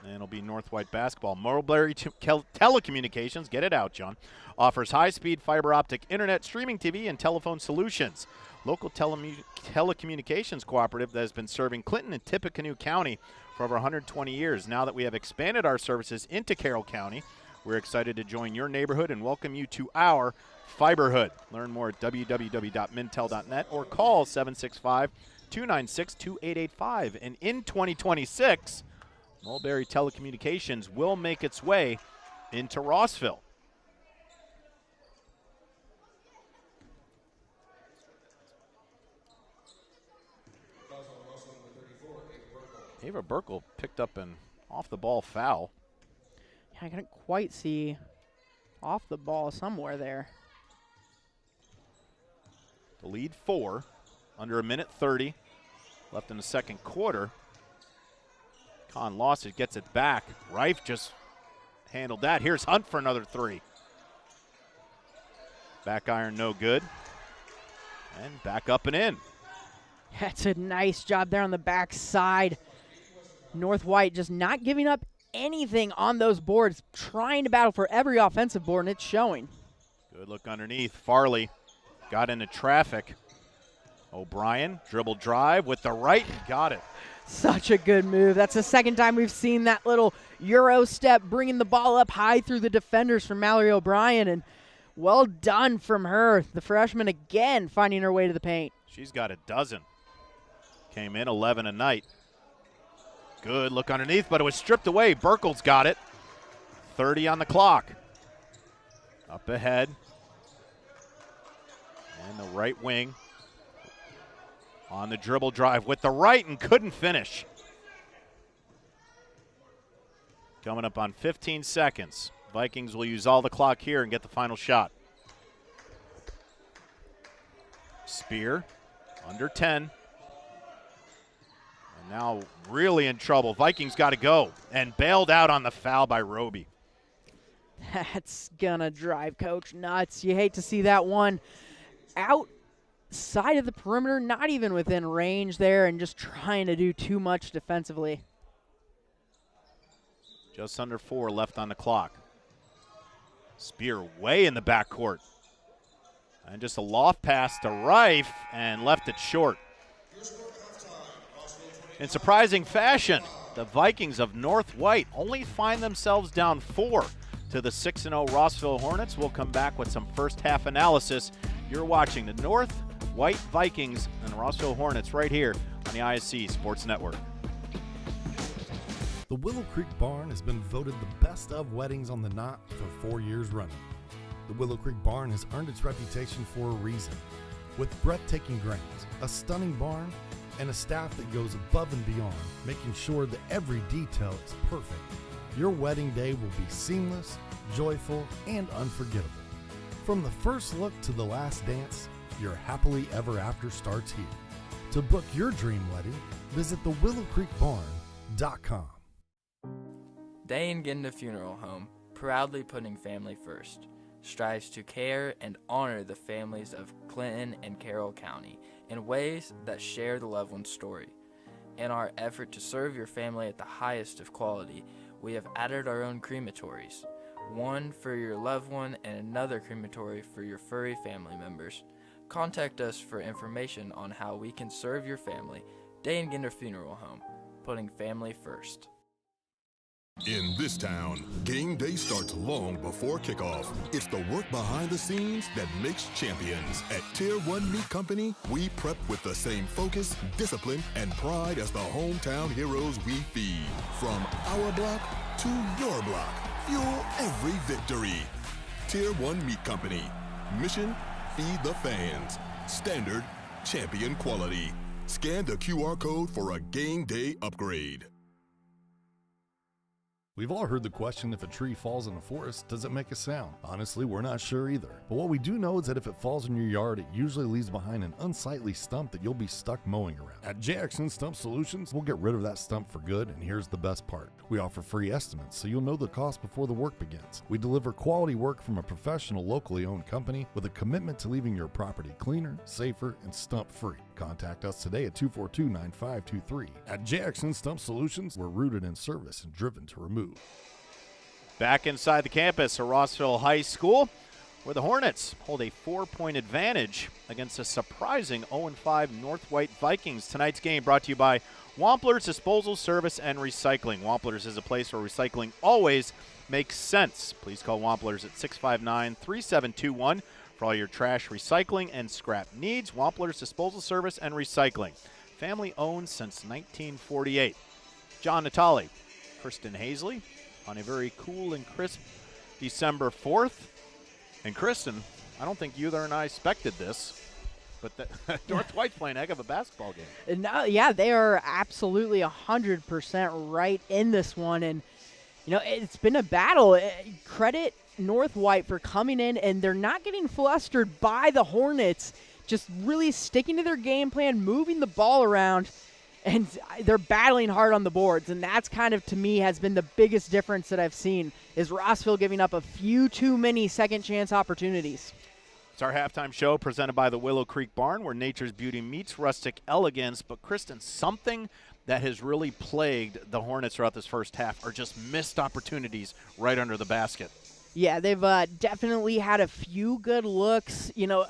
Speaker 2: And it'll be North White basketball. Mulberry Telecommunications, get it out, John, offers high-speed fiber optic internet, streaming TV, and telephone solutions. Local telecommunications cooperative that has been serving Clinton and Tippecanoe County for over 120 years. Now that we have expanded our services into Carroll County, we're excited to join your neighborhood and welcome you to our Fiberhood. Learn more at www.mintel.net or call 765-296-2885. And in 2026, Mulberry Telecommunications will make its way into Rossville. Ava Burkle picked up an off-the-ball foul.
Speaker 3: Yeah, I couldn't quite see off the ball somewhere there.
Speaker 2: The lead 4, under a minute 30 left in the second quarter. Kahn lost it, gets it back. Reif just handled that. Here's Hunt for another 3. Back iron, no good. And back up and in.
Speaker 3: That's a nice job there on the backside. North White just not giving up anything on those boards, trying to battle for every offensive board, and it's showing.
Speaker 2: Good look underneath. Farley got into traffic. O'Brien, dribble drive with the right, and got it.
Speaker 3: Such a good move. That's the second time we've seen that little Euro step, bringing the ball up high through the defenders from Mallory O'Brien, and well done from her. The freshman again finding her way to the paint.
Speaker 2: She's got a dozen. Came in 11 a night. Good look underneath, but it was stripped away. Burkle's got it. 30 on the clock. Up ahead. And the right wing on the dribble drive with the right and couldn't finish. Coming up on 15 seconds. Vikings will use all the clock here and get the final shot. Spear, under 10. And now really in trouble. Vikings got to go. And bailed out on the foul by Roby.
Speaker 3: That's gonna drive Coach nuts. You hate to see that one outside of the perimeter, not even within range there, and just trying to do too much defensively.
Speaker 2: Just under 4 left on the clock. Spear way in the backcourt. And just a loft pass to Rife and left it short. In surprising fashion, the Vikings of North White only find themselves down 4 to the 6-0 Rossville Hornets. We'll come back with some first half analysis. You're watching the North White Vikings and Rossville Hornets right here on the ISC Sports Network.
Speaker 5: The Willow Creek Barn has been voted the best of weddings on the Knot for 4 years running. The Willow Creek Barn has earned its reputation for a reason. With breathtaking grounds, a stunning barn, and a staff that goes above and beyond, making sure that every detail is perfect, your wedding day will be seamless, joyful, and unforgettable. From the first look to the last dance, your happily ever after starts here. To book your dream wedding, visit thewillowcreekbarn.com.
Speaker 8: Day and Ginda Funeral Home, proudly putting family first, strives to care and honor the families of Clinton and Carroll County in ways that share the loved one's story. In our effort to serve your family at the highest of quality, we have added our own crematories, one for your loved one and another crematory for your furry family members. Contact us for information on how we can serve your family. Day and Ginda Funeral Home, putting family first.
Speaker 9: In this town, game day starts long before kickoff. It's the work behind the scenes that makes champions. At Tier 1 Meat Company, we prep with the same focus, discipline, and pride as the hometown heroes we feed. From our block to your block, fuel every victory. Tier 1 Meat Company. Mission, feed the fans. Standard, champion quality. Scan the QR code for a game day upgrade.
Speaker 5: We've all heard the question, if a tree falls in the forest, does it make a sound? Honestly, we're not sure either. But what we do know is that if it falls in your yard, it usually leaves behind an unsightly stump that you'll be stuck mowing around. At JXN Stump Solutions, we'll get rid of that stump for good, and here's the best part. We offer free estimates, so you'll know the cost before the work begins. We deliver quality work from a professional, locally owned company with a commitment to leaving your property cleaner, safer, and stump-free. Contact us today at 242-9523. At JXN Stump Solutions, we're rooted in service and driven to remove.
Speaker 2: Back inside the campus of Rossville High School, where the Hornets hold a 4-point advantage against a surprising 0-5 North White Vikings. Tonight's game brought to you by Wampler's Disposal Service and Recycling. Wampler's is a place where recycling always makes sense. Please call Wampler's at 659-3721 for all your trash, recycling, and scrap needs. Wampler's Disposal Service and Recycling. Family owned since 1948. John Natale, Kristen Hazley, on a very cool and crisp December 4th. And Kristen, I don't think either and I expected this, but North White's playing a heck of a basketball game.
Speaker 3: No, yeah, they are absolutely 100% right in this one. And, you know, it's been a battle. Credit North White for coming in, and they're not getting flustered by the Hornets, just really sticking to their game plan, moving the ball around. And they're battling hard on the boards, and that's kind of, to me, has been the biggest difference that I've seen, is Rossville giving up a few too many second-chance opportunities.
Speaker 2: It's our halftime show presented by the Willow Creek Barn, where nature's beauty meets rustic elegance. But, Kristen, something that has really plagued the Hornets throughout this first half are just missed opportunities right under the basket.
Speaker 3: Yeah, they've definitely had a few good looks. You know,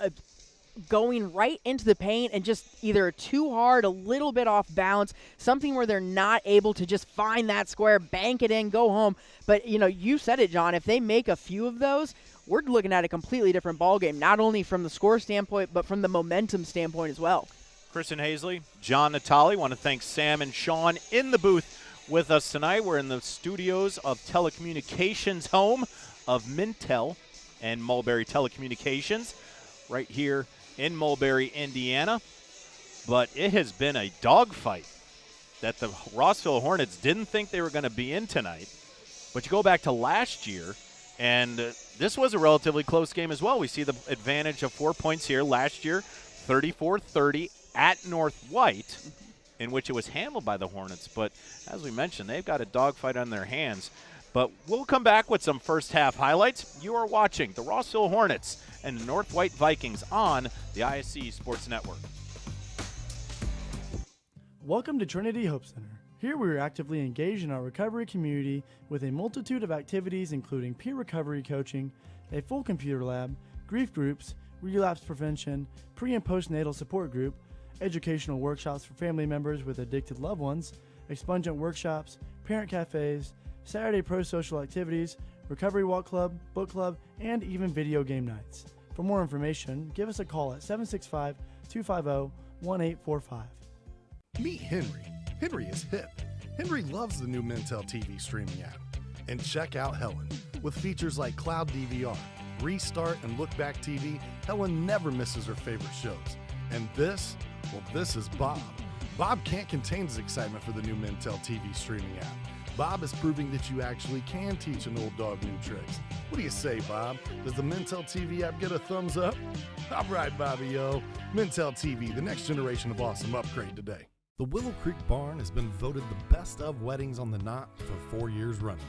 Speaker 3: going right into the paint and just either too hard, a little bit off balance, something where they're not able to just find that square, bank it in, go home. But, you said it, John. If they make a few of those, we're looking at a completely different ballgame, not only from the score standpoint, but from the momentum standpoint as well.
Speaker 2: Kristen Hazley, John Natali. Want to thank Sam and Sean in the booth with us tonight. We're in the studios of Telecommunications, home of Mintel and Mulberry Telecommunications, right here in Mulberry, Indiana. But it has been a dogfight that the Rossville Hornets didn't think they were going to be in tonight. But you go back to last year, and this was a relatively close game as well. We see the advantage of 4 points here. Last year, 34-30 at North White, in which it was handled by the Hornets. But as we mentioned, they've got a dogfight on their hands. But we'll come back with some first half highlights. You are watching the Rossville Hornets and the North White Vikings on the ISC Sports Network.
Speaker 10: Welcome to Trinity Hope Center. Here we are actively engaged in our recovery community with a multitude of activities including peer recovery coaching, a full computer lab, grief groups, relapse prevention, pre- and postnatal support group, educational workshops for family members with addicted loved ones, expungent workshops, parent cafes, Saturday pro-social activities, recovery walk club, book club, and even video game nights. For more information, give us a call at 765-250-1845.
Speaker 5: Meet Henry. Henry is hip. Henry loves the new Mintel TV streaming app. And check out Helen. With features like Cloud DVR, Restart, and Look Back TV, Helen never misses her favorite shows. And this is Bob. Bob can't contain his excitement for the new Mintel TV streaming app. Bob is proving that you actually can teach an old dog new tricks. What do you say, Bob? Does the Mintel TV app get a thumbs up? All right, Bobby-o. Mintel TV, the next generation of awesome, upgrade today. The Willow Creek Barn has been voted the best of weddings on the knot for 4 years running.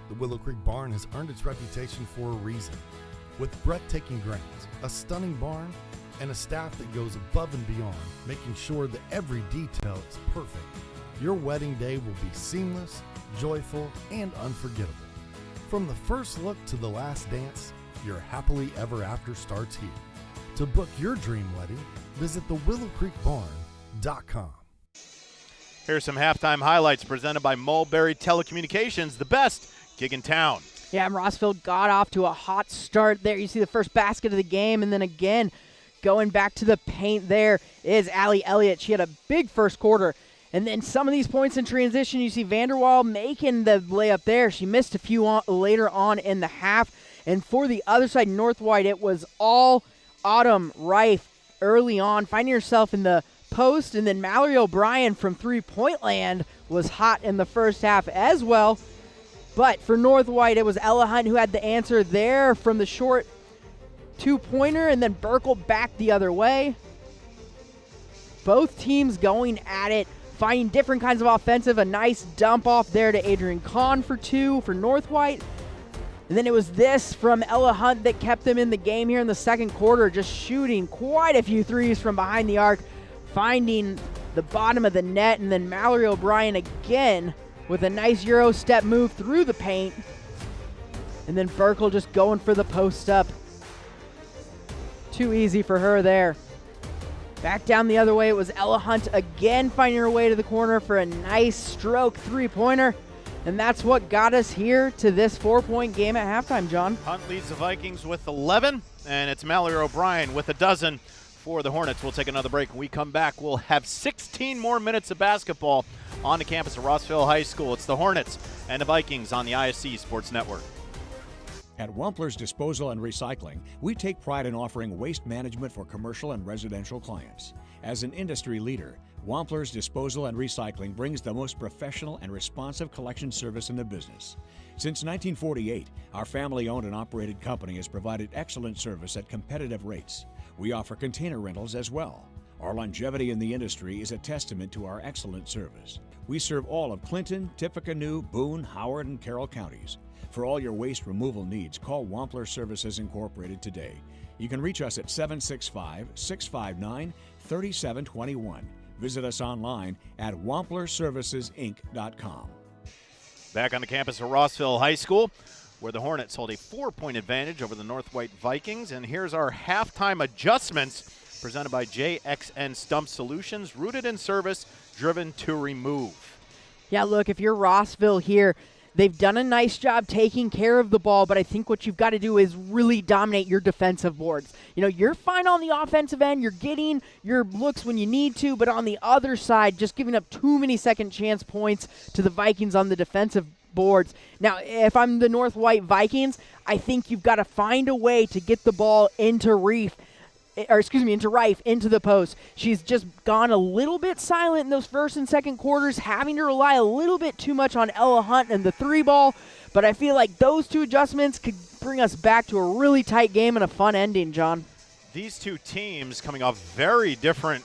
Speaker 5: The Willow Creek Barn has earned its reputation for a reason. With breathtaking grounds, a stunning barn, and a staff that goes above and beyond, making sure that every detail is perfect, your wedding day will be seamless, joyful, and unforgettable. From the first look to the last dance, your happily ever after starts here. To book your dream wedding, visit thewillowcreekbarn.com.
Speaker 2: Here's some halftime highlights presented by Mulberry Telecommunications, the best gig in town.
Speaker 3: Yeah, and Rossville got off to a hot start there. You see the first basket of the game, and then again, going back to the paint there is Allie Elliott. She had a big first quarter. And then some of these points in transition, you see Vanderwall making the layup there. She missed a few later on in the half. And for the other side, North White, it was all Autumn Rife early on, finding herself in the post. And then Mallory O'Brien from three-point land was hot in the first half as well. But for North White, it was Ella Hunt who had the answer there from the short two-pointer. And then Burkle back the other way. Both teams going at it, finding different kinds of offensive. A nice dump off there to Adrian Kahn for two for North White. And then it was this from Ella Hunt that kept them in the game here in the second quarter, just shooting quite a few threes from behind the arc, finding the bottom of the net. And then Mallory O'Brien again with a nice Euro step move through the paint. And then Burkle just going for the post up. Too easy for her there. Back down the other way, it was Ella Hunt again finding her way to the corner for a nice stroke three-pointer. And that's what got us here to this 4-point game at halftime, John.
Speaker 2: Hunt leads the Vikings with 11, and it's Mallory O'Brien with a dozen for the Hornets. We'll take another break. When we come back, we'll have 16 more minutes of basketball on the campus of Rossville High School. It's the Hornets and the Vikings on the ISC Sports Network.
Speaker 4: At Wampler's Disposal and Recycling, we take pride in offering waste management for commercial and residential clients. As an industry leader, Wampler's Disposal and Recycling brings the most professional and responsive collection service in the business. Since 1948, our family-owned and operated company has provided excellent service at competitive rates. We offer container rentals as well. Our longevity in the industry is a testament to our excellent service. We serve all of Clinton, Tippecanoe, Boone, Howard, and Carroll counties. For all your waste removal needs, call Wampler Services Incorporated today. You can reach us at 765-659-3721. Visit us online at wamplerservicesinc.com.
Speaker 2: Back on the campus of Rossville High School, where the Hornets hold a 4-point advantage over the North White Vikings. And here's our halftime adjustments presented by JXN Stump Solutions, rooted in service, driven to remove.
Speaker 3: Yeah, look, if you're Rossville here, they've done a nice job taking care of the ball, but I think what you've got to do is really dominate your defensive boards. You know, you're fine on the offensive end. You're getting your looks when you need to, but on the other side, just giving up too many second chance points to the Vikings on the defensive boards. Now, if I'm the North White Vikings, I think you've got to find a way to get the ball into Rife, into the post. She's just gone a little bit silent in those first and second quarters, having to rely a little bit too much on Ella Hunt and the 3-ball, but I feel like those two adjustments could bring us back to a really tight game and a fun ending, John.
Speaker 2: These two teams coming off very different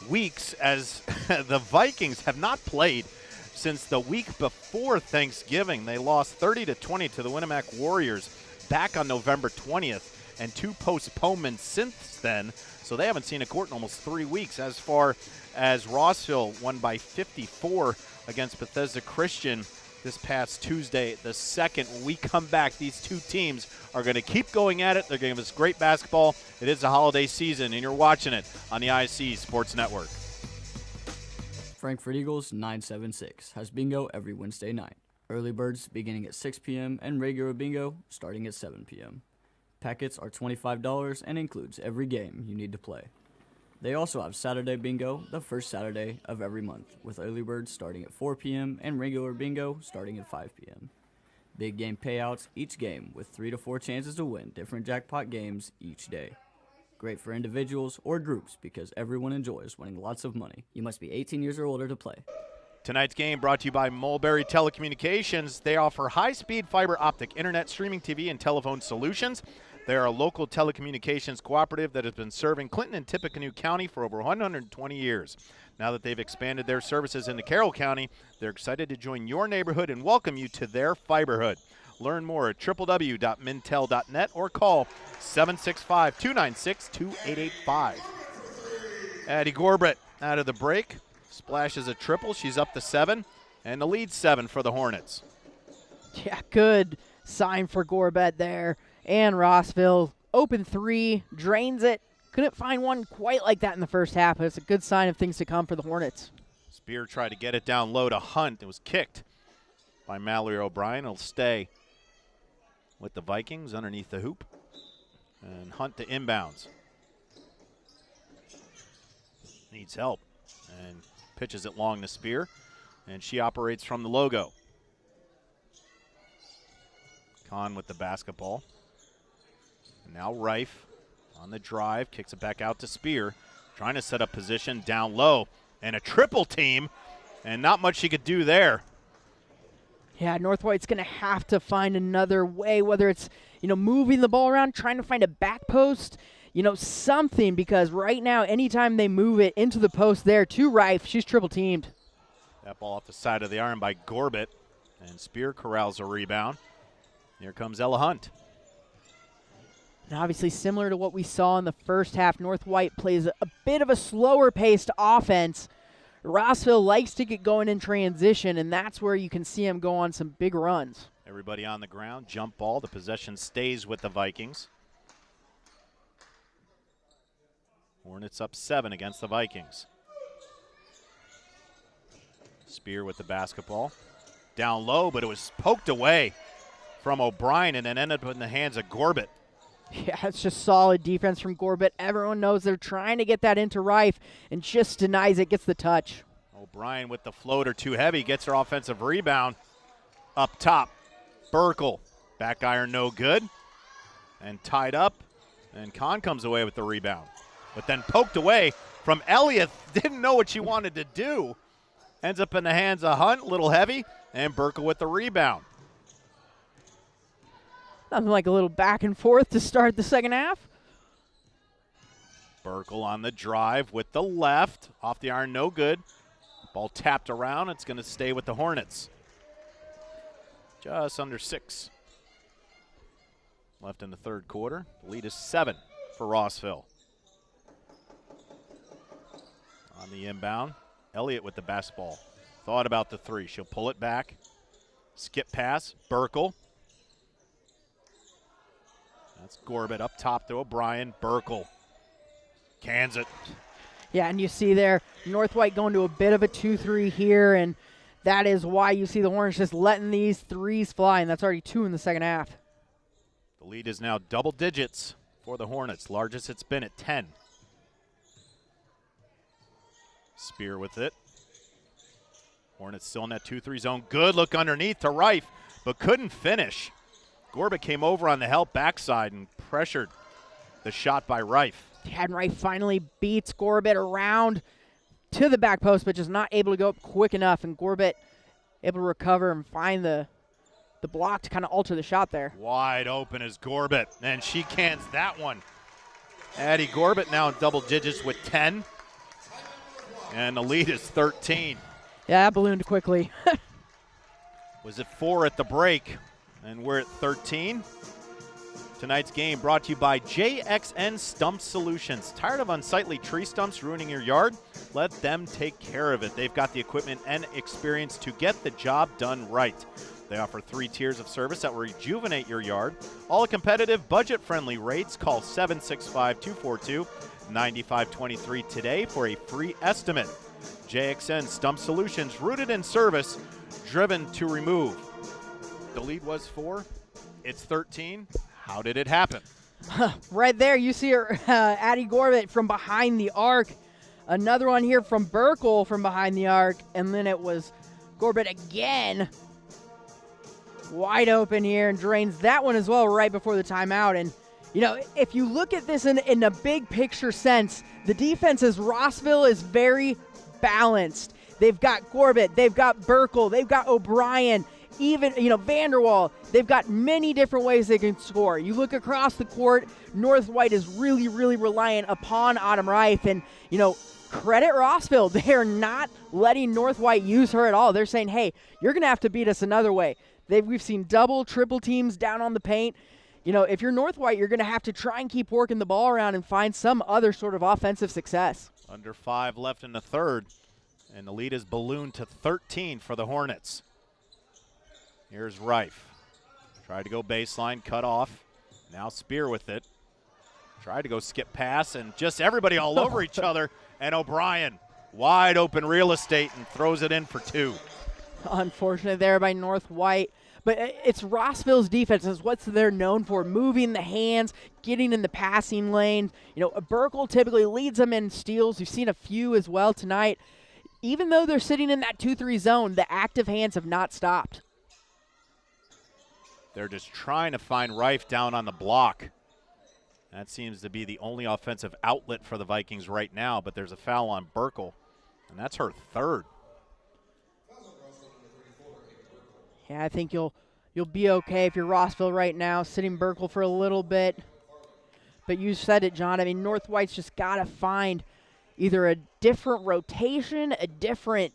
Speaker 2: weeks, as the Vikings have not played since the week before Thanksgiving. They lost 30-20 to the Winamac Warriors back on November 20th, and 2 postponements since then, so they haven't seen a court in almost 3 weeks. As far as Rossville won by 54 against Bethesda Christian this past Tuesday, the second we come back, these two teams are going to keep going at it. They're going to give us great basketball. It is the holiday season, and you're watching it on the ISC Sports Network.
Speaker 7: Frankfurt Eagles 976 has bingo every Wednesday night. Early birds beginning at 6 p.m. and regular bingo starting at 7 p.m. Packets are $25 and includes every game you need to play. They also have Saturday bingo the first Saturday of every month, with early birds starting at 4 p.m. and regular bingo starting at 5 p.m. Big game payouts each game with 3 to 4 chances to win different jackpot games each day. Great for individuals or groups because everyone enjoys winning lots of money. You must be 18 years or older to play.
Speaker 2: Tonight's game brought to you by Mulberry Telecommunications. They offer high-speed fiber optic internet, streaming TV, and telephone solutions. They are a local telecommunications cooperative that has been serving Clinton and Tippecanoe County for over 120 years. Now that they've expanded their services into Carroll County, they're excited to join your neighborhood and welcome you to their fiberhood. Learn more at www.mintel.net or call 765-296-2885. Addie Gorbett out of the break. Splashes a triple. She's up to 7, and the lead 7 for the Hornets.
Speaker 3: Yeah, good sign for Gorbett there. And Rossville, open 3, drains it. Couldn't find one quite like that in the first half, but it's a good sign of things to come for the Hornets.
Speaker 2: Spear tried to get it down low to Hunt. It was kicked by Mallory O'Brien. It'll stay with the Vikings underneath the hoop. And Hunt to inbounds. Needs help. And pitches it long to Spear. And she operates from the logo. Kahn with the basketball. And now Rife on the drive. Kicks it back out to Spear. Trying to set up position down low. And a triple team. And not much she could do there.
Speaker 3: Yeah, North White's going to have to find another way, whether it's, moving the ball around, trying to find a back post, something, because right now, anytime they move it into the post there to Rife, she's triple teamed.
Speaker 2: That ball off the side of the iron by Gorbett, and Spear corrals a rebound. Here comes Ella Hunt.
Speaker 3: And obviously, similar to what we saw in the first half, North White plays a bit of a slower-paced offense. Rossville likes to get going in transition, and that's where you can see him go on some big runs.
Speaker 2: Everybody on the ground, jump ball. The possession stays with the Vikings. Hornets up 7 against the Vikings. Spear with the basketball. Down low, but it was poked away from O'Brien and then ended up in the hands of Gorbett.
Speaker 3: Yeah, it's just solid defense from Gorbett. Everyone knows they're trying to get that into Rife and just denies it, gets the touch.
Speaker 2: O'Brien with the floater too heavy, gets her offensive rebound. Up top, Burkle. Back iron no good. And tied up, and Kahn comes away with the rebound. But then poked away from Elliott. Didn't know what she wanted to do. Ends up in the hands of Hunt, a little heavy, and Burkle with the rebound.
Speaker 3: Nothing like a little back and forth to start the second half.
Speaker 2: Burkle on the drive with the left. Off the iron, no good. Ball tapped around. It's going to stay with the Hornets. Just under 6 left in the third quarter. The lead is 7 for Rossville. On the inbound, Elliott with the basketball. Thought about the 3. She'll pull it back. Skip pass, Burkle. That's Gorbett up top to O'Brien. Burkle cans it.
Speaker 3: Yeah, and you see there, North White going to a bit of a 2-3 here, and that is why you see the Hornets just letting these threes fly, and that's already 2 in the second half.
Speaker 2: The lead is now double digits for the Hornets, largest it's been at 10. Spear with it. Hornets still in that 2-3 zone. Good look underneath to Reif, but couldn't finish. Gorbett came over on the help backside and pressured the shot by Reif.
Speaker 3: And Reif finally beats Gorbett around to the back post, but just not able to go up quick enough. And Gorbett able to recover and find the block to kind of alter the shot there.
Speaker 2: Wide open is Gorbett, and she cans that one. Addie Gorbett now in double digits with 10. And the lead is 13.
Speaker 3: Yeah, that ballooned quickly.
Speaker 2: Was it 4 at the break? And we're at 13. Tonight's game brought to you by JXN Stump Solutions. Tired of unsightly tree stumps ruining your yard? Let them take care of it. They've got the equipment and experience to get the job done right. They offer 3 tiers of service that will rejuvenate your yard. All at competitive, budget-friendly rates. Call 765-242-9523 today for a free estimate. JXN Stump Solutions, rooted in service, driven to remove. The lead was 4. It's 13. How did it happen?
Speaker 3: Right there, you see her, Addie Gorbett from behind the arc. Another one here from Burkle from behind the arc. And then it was Gorbett again. Wide open here and drains that one as well right before the timeout. And, you know, if you look at this in a big picture sense, the defense as Rossville is very balanced. They've got Gorbett, they've got Burkle, they've got O'Brien, even, you know, Vanderwall. They've got many different ways they can score. You look across the court, North White is really, really reliant upon Autumn Reif. And, you know, credit Rossville. They're not letting North White use her at all. They're saying, hey, you're going to have to beat us another way. We've seen double, triple teams down on the paint. You know, if you're North White, you're going to have to try and keep working the ball around and find some other sort of offensive success.
Speaker 2: Under 5 left in the third, and the lead is ballooned to 13 for the Hornets. Here's Reif. Tried to go baseline, cut off. Now Spear with it. Tried to go skip pass, and just everybody all over each other. And O'Brien, wide open real estate, and throws it in for 2.
Speaker 3: Unfortunate there by North White. But it's Rossville's defense. Is what they're known for, moving the hands, getting in the passing lane. You know, Burkle typically leads them in steals. We've seen a few as well tonight. Even though they're sitting in that 2-3 zone, the active hands have not stopped.
Speaker 2: They're just trying to find Reif down on the block. That seems to be the only offensive outlet for the Vikings right now, but there's a foul on Burkle, and that's her 3rd.
Speaker 3: Yeah, I think you'll be okay if you're Rossville right now, sitting Burkle for a little bit. But you said it, John. I mean, North White's just got to find either a different rotation, a different,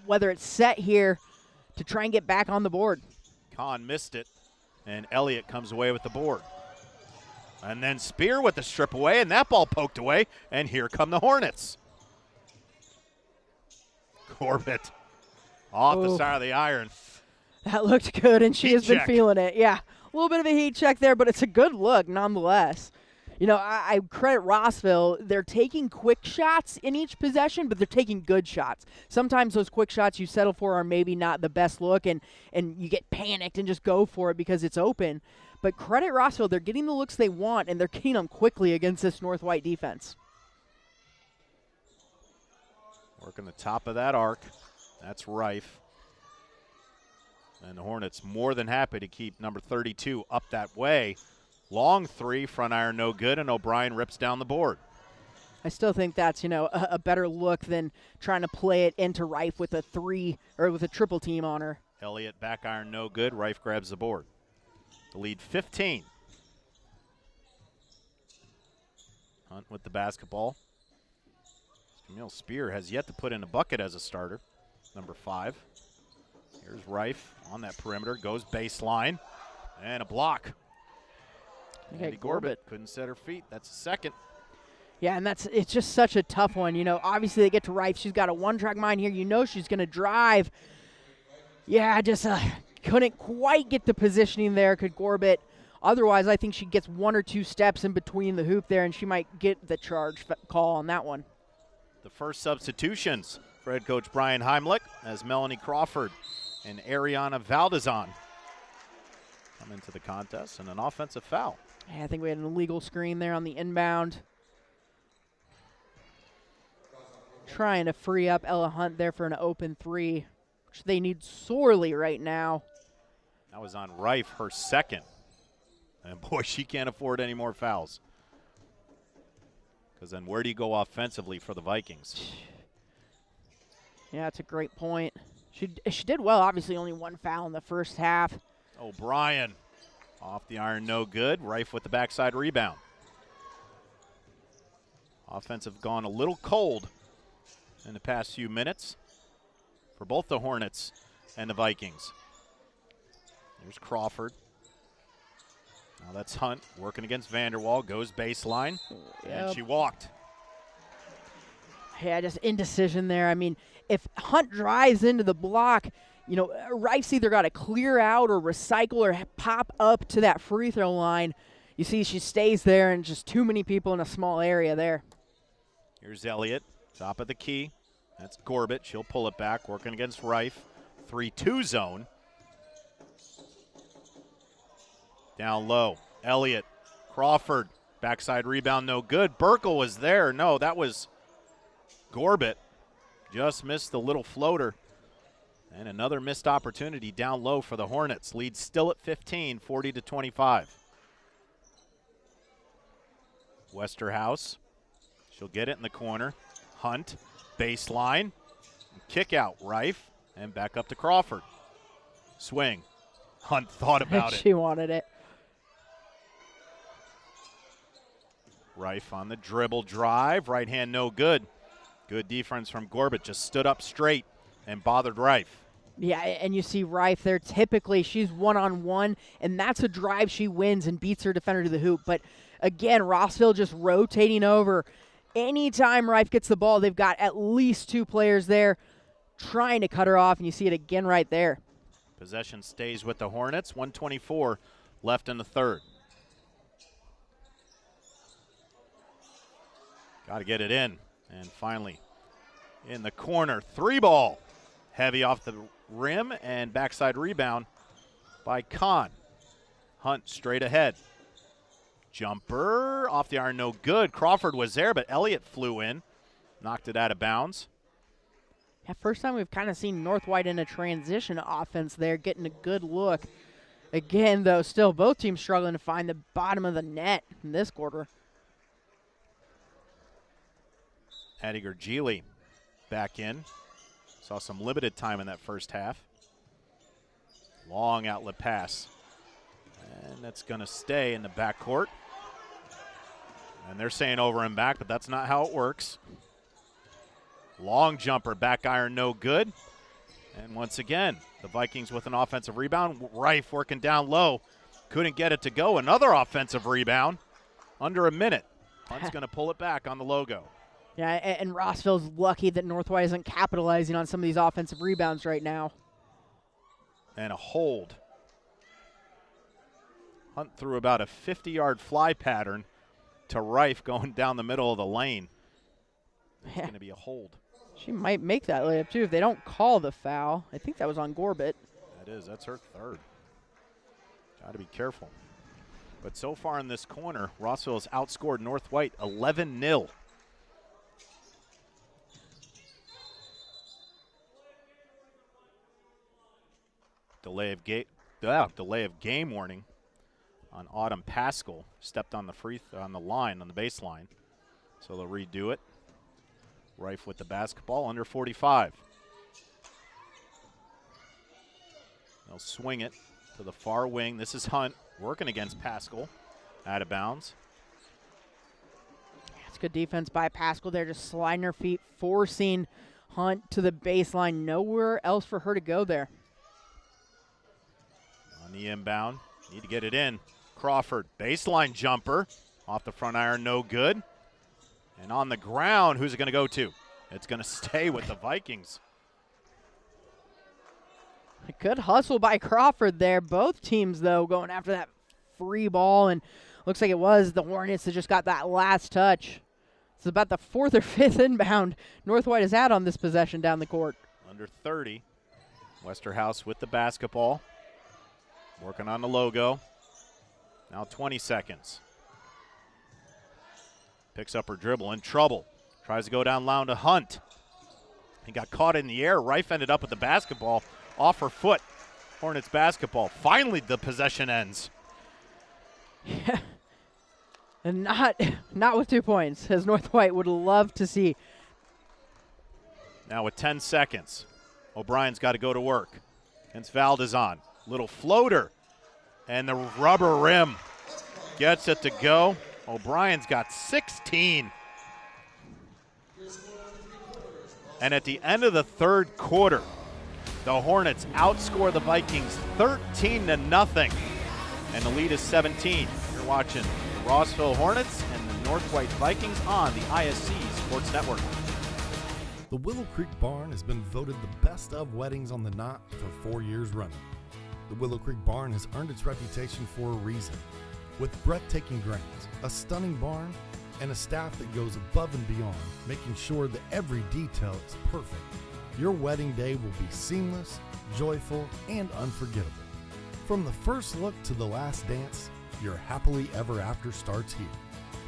Speaker 3: whether it's set here to try and get back on the board.
Speaker 2: Kahn missed it, and Elliott comes away with the board. And then Spear with the strip away, and that ball poked away, and here come the Hornets. Gorbett off the side of the iron.
Speaker 3: That looked good, and she has been
Speaker 2: check.
Speaker 3: feeling it. Yeah, a little bit of a heat check there, but it's a good look nonetheless. You know, I credit Rossville. They're taking quick shots in each possession, but they're taking good shots. Sometimes those quick shots you settle for are maybe not the best look, and you get panicked and just go for it because it's open. But credit Rossville. They're getting the looks they want, and they're getting them quickly against this North White defense.
Speaker 2: Working the top of that arc. That's Reif. And the Hornets more than happy to keep number 32 up that way. Long 3, front iron no good, and O'Brien rips down the board.
Speaker 3: I still think that's, a better look than trying to play it into Reif with a 3 or with a triple team on her.
Speaker 2: Elliott back iron no good. Reif grabs the board. The lead 15. Hunt with the basketball. Camille Spear has yet to put in a bucket as a starter. Number 5. Here's Reif on that perimeter. Goes baseline. And a block. Andy Gorbett couldn't set her feet. That's a second.
Speaker 3: Yeah, and it's just such a tough one. Obviously they get to Reif. She's got a one-track mind here. She's going to drive. Yeah, just couldn't quite get the positioning there. Could Gorbett Otherwise, I think she gets 1 or 2 steps in between the hoop there, and she might get the charge call on that one.
Speaker 2: The first substitutions for head coach Brian Heimlich as Melanie Crawford and Ariana Valdezon come into the contest, and an offensive foul.
Speaker 3: Yeah, I think we had an illegal screen there on the inbound. Trying to free up Ella Hunt there for an open 3, which they need sorely right now.
Speaker 2: That was on Reif, her second. And boy, she can't afford any more fouls. Because then where do you go offensively for the Vikings?
Speaker 3: Yeah, that's a great point. She did well, obviously only 1 foul in the first half.
Speaker 2: O'Brien off the iron, no good. Reif with the backside rebound. Offensive gone a little cold in the past few minutes for both the Hornets and the Vikings. There's Crawford. Now that's Hunt working against Vanderwall, goes baseline, and she walked.
Speaker 3: Yeah, just indecision there. I mean, if Hunt drives into the block, you know, Reif's either got to clear out or recycle or pop up to that free throw line. You see she stays there, and just too many people in a small area there.
Speaker 2: Here's Elliott, top of the key. That's Gorbett. She'll pull it back, working against Reif. 3-2 zone. Down low, Elliott, Crawford, backside rebound, no good. Burkle was there. No, that was Gorbett. Just missed the little floater. And another missed opportunity down low for the Hornets. Lead still at 15, 40-25. Westerhouse, she'll get it in the corner. Hunt, baseline, kick out, Reif, and back up to Crawford. Swing. Hunt thought about it.
Speaker 3: She wanted it.
Speaker 2: Reif on the dribble drive. Right hand no good. Good defense from Gorbett. Just stood up straight and bothered Reif.
Speaker 3: Yeah, and you see Reif there. Typically, she's one-on-one, and that's a drive she wins and beats her defender to the hoop. But, again, Rossville just rotating over. Anytime Reif gets the ball, they've got at least 2 players there trying to cut her off, and you see it again right there.
Speaker 2: Possession stays with the Hornets. 1:24 left in the third. Got to get it in. And finally, in the corner, 3-ball. Heavy off the rim and backside rebound by Kahn. Hunt straight ahead. Jumper off the iron, no good. Crawford was there, but Elliott flew in. Knocked it out of bounds.
Speaker 3: Yeah, first time we've kind of seen North White in a transition offense there, getting a good look. Again, though, still both teams struggling to find the bottom of the net in this quarter.
Speaker 2: Adiger Geely back in. Saw some limited time in that first half. Long outlet pass. And that's going to stay in the backcourt. And they're saying over and back, but that's not how it works. Long jumper, back iron, no good. And once again, the Vikings with an offensive rebound. Reif working down low. Couldn't get it to go. Another offensive rebound. Under a minute. Hunt's going to pull it back on the logo.
Speaker 3: Yeah, and Rossville's lucky that North White isn't capitalizing on some of these offensive rebounds right now.
Speaker 2: And a hold. Hunt threw about a 50-yard fly pattern to Reif going down the middle of the lane. It's going to be a hold.
Speaker 3: She might make that layup, too, if they don't call the foul. I think that was on Gorbett.
Speaker 2: That is. That's her third. Got to be careful. But so far in this corner, Rossville has outscored North White 11-0. Delay of game warning on Autumn Pascal. Stepped on the line, on the baseline. So they'll redo it. Reif with the basketball, under 45. They'll swing it to the far wing. This is Hunt working against Pascal. Out of bounds.
Speaker 3: It's good defense by Pascal there, just sliding her feet, forcing Hunt to the baseline. Nowhere else for her to go there.
Speaker 2: On the inbound, need to get it in. Crawford, baseline jumper. Off the front iron, no good. And on the ground, who's it going to go to? It's going to stay with the Vikings.
Speaker 3: A good hustle by Crawford there. Both teams, though, going after that free ball, and looks like it was the Hornets that just got that last touch. It's about the 4th or 5th inbound North White has had on this possession down the court.
Speaker 2: Under 30. Westerhouse with the basketball. Working on the logo. Now 20 seconds. Picks up her dribble, in trouble. Tries to go down low to Hunt. He got caught in the air. Reif ended up with the basketball off her foot. Hornets basketball. Finally the possession ends.
Speaker 3: Yeah. And not with 2 points, as North White would love to see.
Speaker 2: Now with 10 seconds, O'Brien's got to go to work. Against Valdezon. Little floater. And the rubber rim gets it to go. O'Brien's got 16. And at the end of the third quarter, the Hornets outscore the Vikings 13-0. And the lead is 17. You're watching the Rossville Hornets and the North White Vikings on the ISC Sports Network.
Speaker 5: The Willow Creek Barn has been voted the best of weddings on the knot for 4 years running. The Willow Creek Barn has earned its reputation for a reason. With breathtaking grounds, a stunning barn, and a staff that goes above and beyond, making sure that every detail is perfect, your wedding day will be seamless, joyful, and unforgettable. From the first look to the last dance, your happily ever after starts here.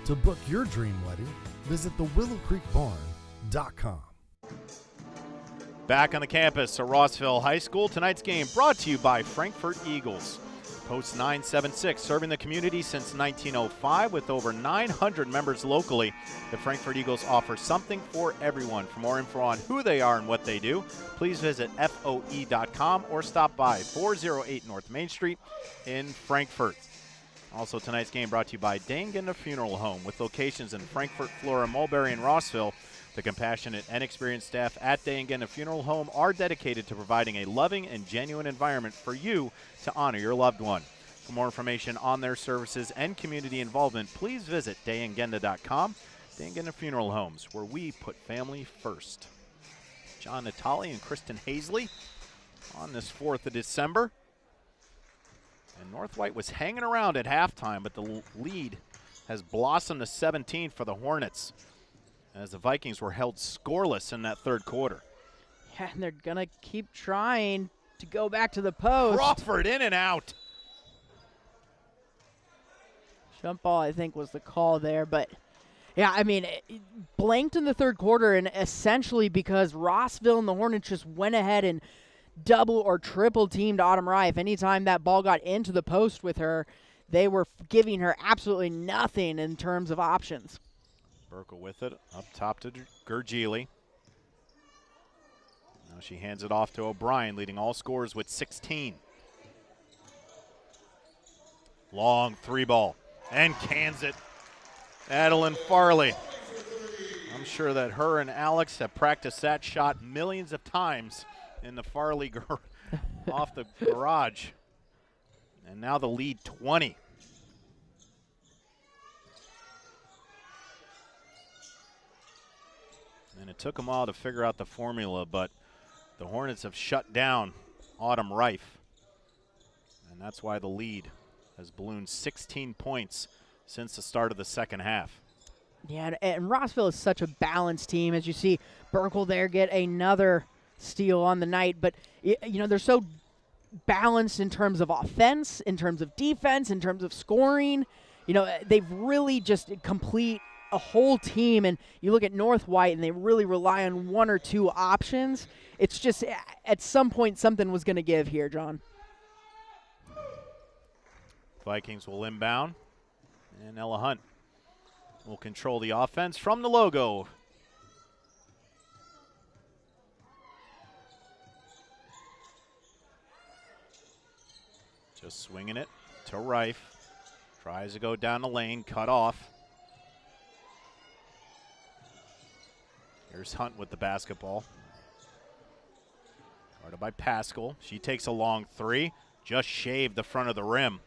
Speaker 5: To book your dream wedding, visit thewillowcreekbarn.com.
Speaker 2: Back on the campus at Rossville High School, tonight's game brought to you by Frankfurt Eagles. Post 976, serving the community since 1905 with over 900 members locally. The Frankfurt Eagles offer something for everyone. For more info on who they are and what they do, please visit FOE.com or stop by 408 North Main Street in Frankfurt. Also, tonight's game brought to you by Dangana Funeral Home with locations in Frankfurt, Flora, Mulberry, and Rossville. The compassionate and experienced staff at Dangana Funeral Home are dedicated to providing a loving and genuine environment for you to honor your loved one. For more information on their services and community involvement, please visit dangana.com. Dangana Funeral Homes, where we put family first. John Natali and Kristen Hazley on this 4th of December. And North White was hanging around at halftime, but the lead has blossomed to 17 for the Hornets, as the Vikings were held scoreless in that third quarter.
Speaker 3: Yeah, and they're going to keep trying to go back to the post.
Speaker 2: Crawford in and out.
Speaker 3: Jump ball, I think, was the call there. But, yeah, I mean, it blanked in the third quarter, and essentially because Rossville and the Hornets just went ahead and double or triple teamed Autumn Reif. Anytime that ball got into the post with her, they were giving her absolutely nothing in terms of options.
Speaker 2: Burkle with it, up top to Gurgili. Now she hands it off to O'Brien, leading all scorers with 16. Long three ball, and cans it. Adeline Farley. I'm sure that her and Alex have practiced that shot millions of times in the Farley off the garage. And now the lead 20. And it took them a while to figure out the formula, but the Hornets have shut down Autumn Reif. And that's why the lead has ballooned 16 points since the start of the second half.
Speaker 3: Yeah, and Rossville is such a balanced team. As you see, Burkle there get another steal on the night. But, you know, they're so balanced in terms of offense, in terms of defense, in terms of scoring. You know, they've really just complete a whole team, and you look at North White and they really rely on one or two options. It's just at some point something was going to give here, John.
Speaker 2: Vikings will inbound, and Ella Hunt will control the offense from the logo. Just swinging it to Reif. Tries to go down the lane, cut off. Here's Hunt with the basketball. Guarded by Pascal. She takes a long three. Just shaved the front of the rim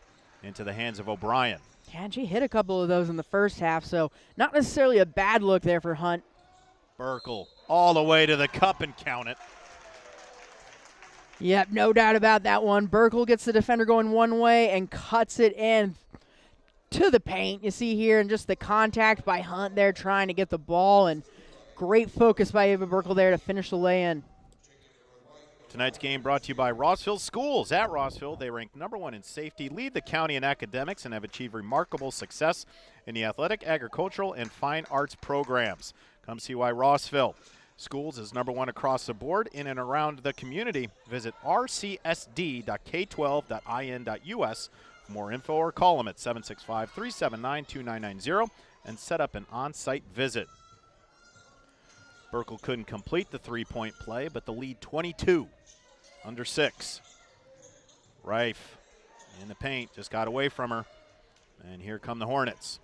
Speaker 2: into the hands of O'Brien.
Speaker 3: Yeah, and she hit a couple of those in the first half, so not necessarily a bad look there for Hunt.
Speaker 2: Burkle all the way to the cup and count it.
Speaker 3: Yep, no doubt about that one. Burkle gets the defender going one way and cuts it in to the paint. You see here, and just the contact by Hunt there trying to get the ball, and great focus by Ava Burkle there to finish the lay-in.
Speaker 2: Tonight's game brought to you by Rossville Schools. At Rossville, they rank #1 in safety, lead the county in academics, and have achieved remarkable success in the athletic, agricultural, and fine arts programs. Come see why Rossville Schools is #1 across the board in and around the community. Visit rcsd.k12.in.us for more info or call them at 765-379-2990 and set up an on-site visit. Burkle couldn't complete the three-point play, but the lead 22. Under 6. Rife in the paint, just got away from her. And here come the Hornets.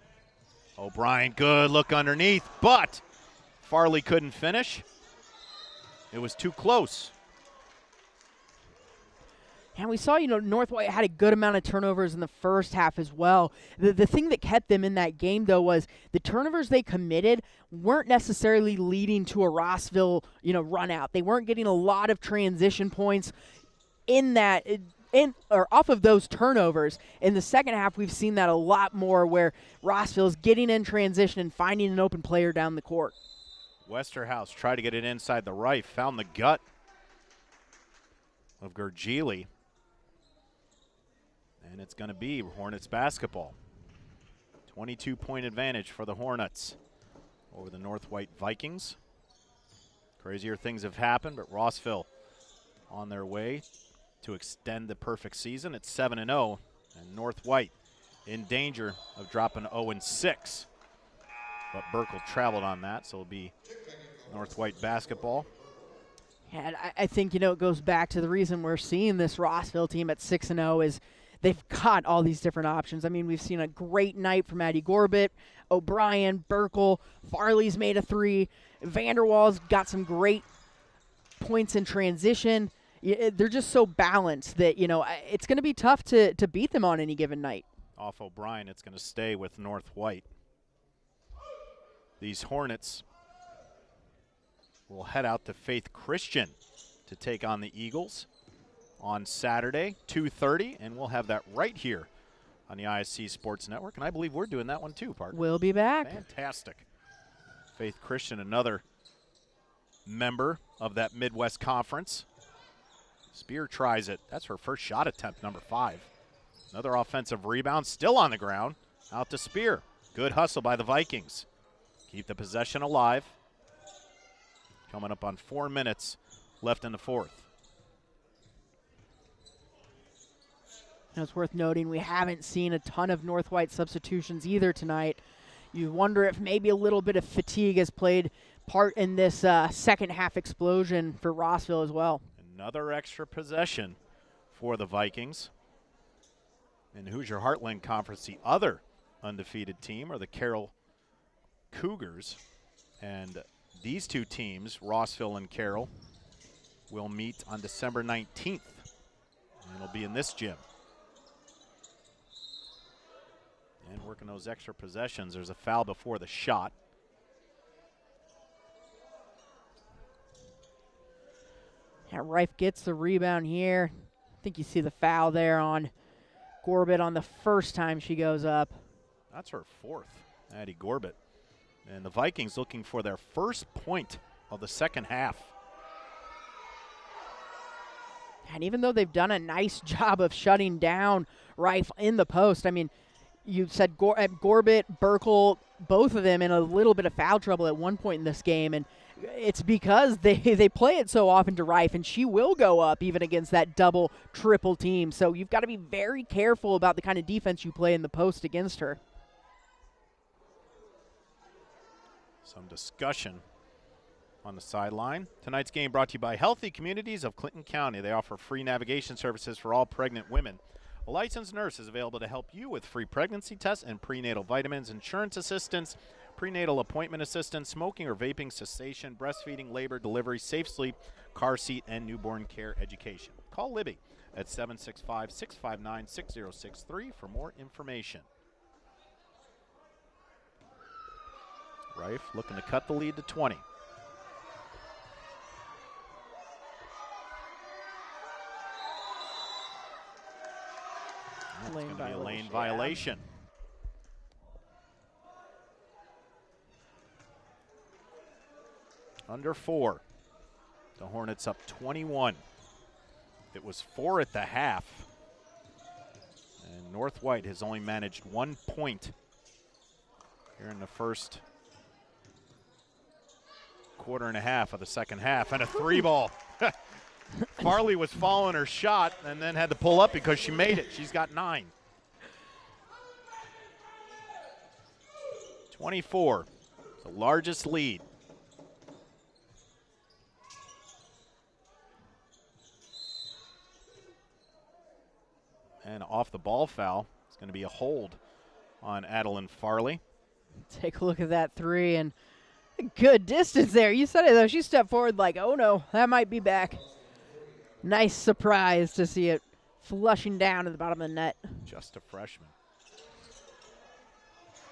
Speaker 2: O'Brien, good look underneath, but Farley couldn't finish. It was too close.
Speaker 3: And we saw, North White had a good amount of turnovers in the first half as well. The thing that kept them in that game, though, was the turnovers they committed weren't necessarily leading to a Rossville, run out. They weren't getting a lot of transition points off of those turnovers. In the second half, we've seen that a lot more, where Rossville's getting in transition and finding an open player down the court.
Speaker 2: Westerhouse tried to get it inside the Rife, found the gut of Gurgili. And it's going to be Hornets basketball. 22-point advantage for the Hornets over the North White Vikings. Crazier things have happened, but Rossville on their way to extend the perfect season at 7-0, and North White in danger of dropping 0-6. But Burkle traveled on that, so it'll be North White basketball.
Speaker 3: And I think, it goes back to the reason we're seeing this Rossville team at 6-0 is they've got all these different options. I mean, we've seen a great night from Addie Gorbett, O'Brien, Burkle, Farley's made a 3, Vanderwall's got some great points in transition. They're just so balanced that, it's going to be tough to beat them on any given night.
Speaker 2: Off O'Brien, it's going to stay with North White. These Hornets will head out to Faith Christian to take on the Eagles on Saturday, 2:30, and we'll have that right here on the ISC Sports Network, and I believe we're doing that one too, partner.
Speaker 3: We'll be back.
Speaker 2: Fantastic. Faith Christian, another member of that Midwest Conference. Spear tries it. That's her first shot attempt, number 5. Another offensive rebound, still on the ground. Out to Spear. Good hustle by the Vikings. Keep the possession alive. Coming up on 4 minutes left in the fourth.
Speaker 3: Now, it's worth noting we haven't seen a ton of North White substitutions either tonight. You wonder if maybe a little bit of fatigue has played part in this second half explosion for Rossville as well.
Speaker 2: Another extra possession for the Vikings. In Hoosier Heartland Conference, the other undefeated team are the Carroll Cougars. And these two teams, Rossville and Carroll, will meet on December 19th. And it'll be in this gym. And working those extra possessions, there's a foul before the shot.
Speaker 3: Yeah, Rife gets the rebound here. I think you see the foul there on Gorbett on the first time she goes up.
Speaker 2: That's her 4th, Addie Gorbett. And the Vikings looking for their first point of the second half.
Speaker 3: And even though they've done a nice job of shutting down Rife in the post, I mean, you said Gorbett, Burkle, both of them in a little bit of foul trouble at one point in this game, and it's because they play it so often to Rife, and she will go up even against that double, triple team. So you've got to be very careful about the kind of defense you play in the post against her.
Speaker 2: Some discussion on the sideline. Tonight's game brought to you by Healthy Communities of Clinton County. They offer free navigation services for all pregnant women. A licensed nurse is available to help you with free pregnancy tests and prenatal vitamins, insurance assistance, prenatal appointment assistance, smoking or vaping cessation, breastfeeding, labor, delivery, safe sleep, car seat, and newborn care education. Call Libby at 765-659-6063 for more information. Rife looking to cut the lead to 20. It's going to be a lane violation. Under 4. The Hornets up 21. It was 4 at the half. And North White has only managed 1 point here in the first quarter and a half of the second half. And a 3-ball. Farley was following her shot and then had to pull up because she made it. She's got 9. 24, the largest lead. And off the ball foul. It's going to be a hold on Adeline Farley.
Speaker 3: Take a look at that 3, and a good distance there. You said it, though. She stepped forward like, oh, no, that might be back. Nice surprise to see it flushing down to the bottom of the net.
Speaker 2: Just a freshman.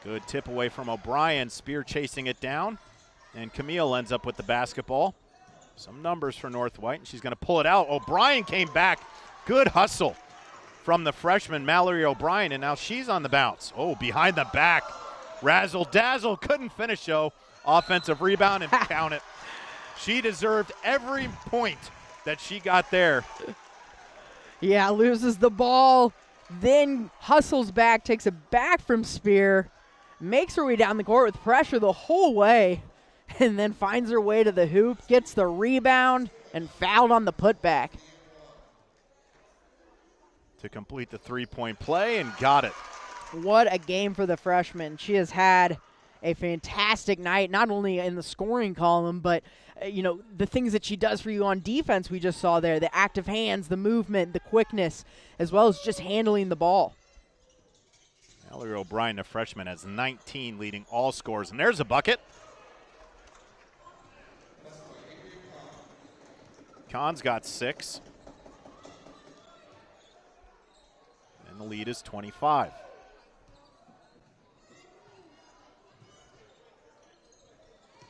Speaker 2: Good tip away from O'Brien. Spear chasing it down. And Camille ends up with the basketball. Some numbers for North White, and she's going to pull it out. O'Brien came back. Good hustle from the freshman, Mallory O'Brien, and now she's on the bounce. Oh, behind the back. Razzle dazzle. Couldn't finish, though. Offensive rebound and count it. She deserved every point that she got there.
Speaker 3: Yeah, loses the ball, then hustles back, takes it back from Spear, makes her way down the court with pressure the whole way, and then finds her way to the hoop, gets the rebound, and fouled on the putback.
Speaker 2: To complete the three-point play and got it.
Speaker 3: What a game for the freshman. She has had a fantastic night, not only in the scoring column, but the things that she does for you on defense we just saw there, the active hands, the movement, the quickness, as well as just handling the ball.
Speaker 2: Mallory O'Brien, the freshman, has 19, leading all scores, and there's a bucket. Kahn's got 6. And the lead is 25.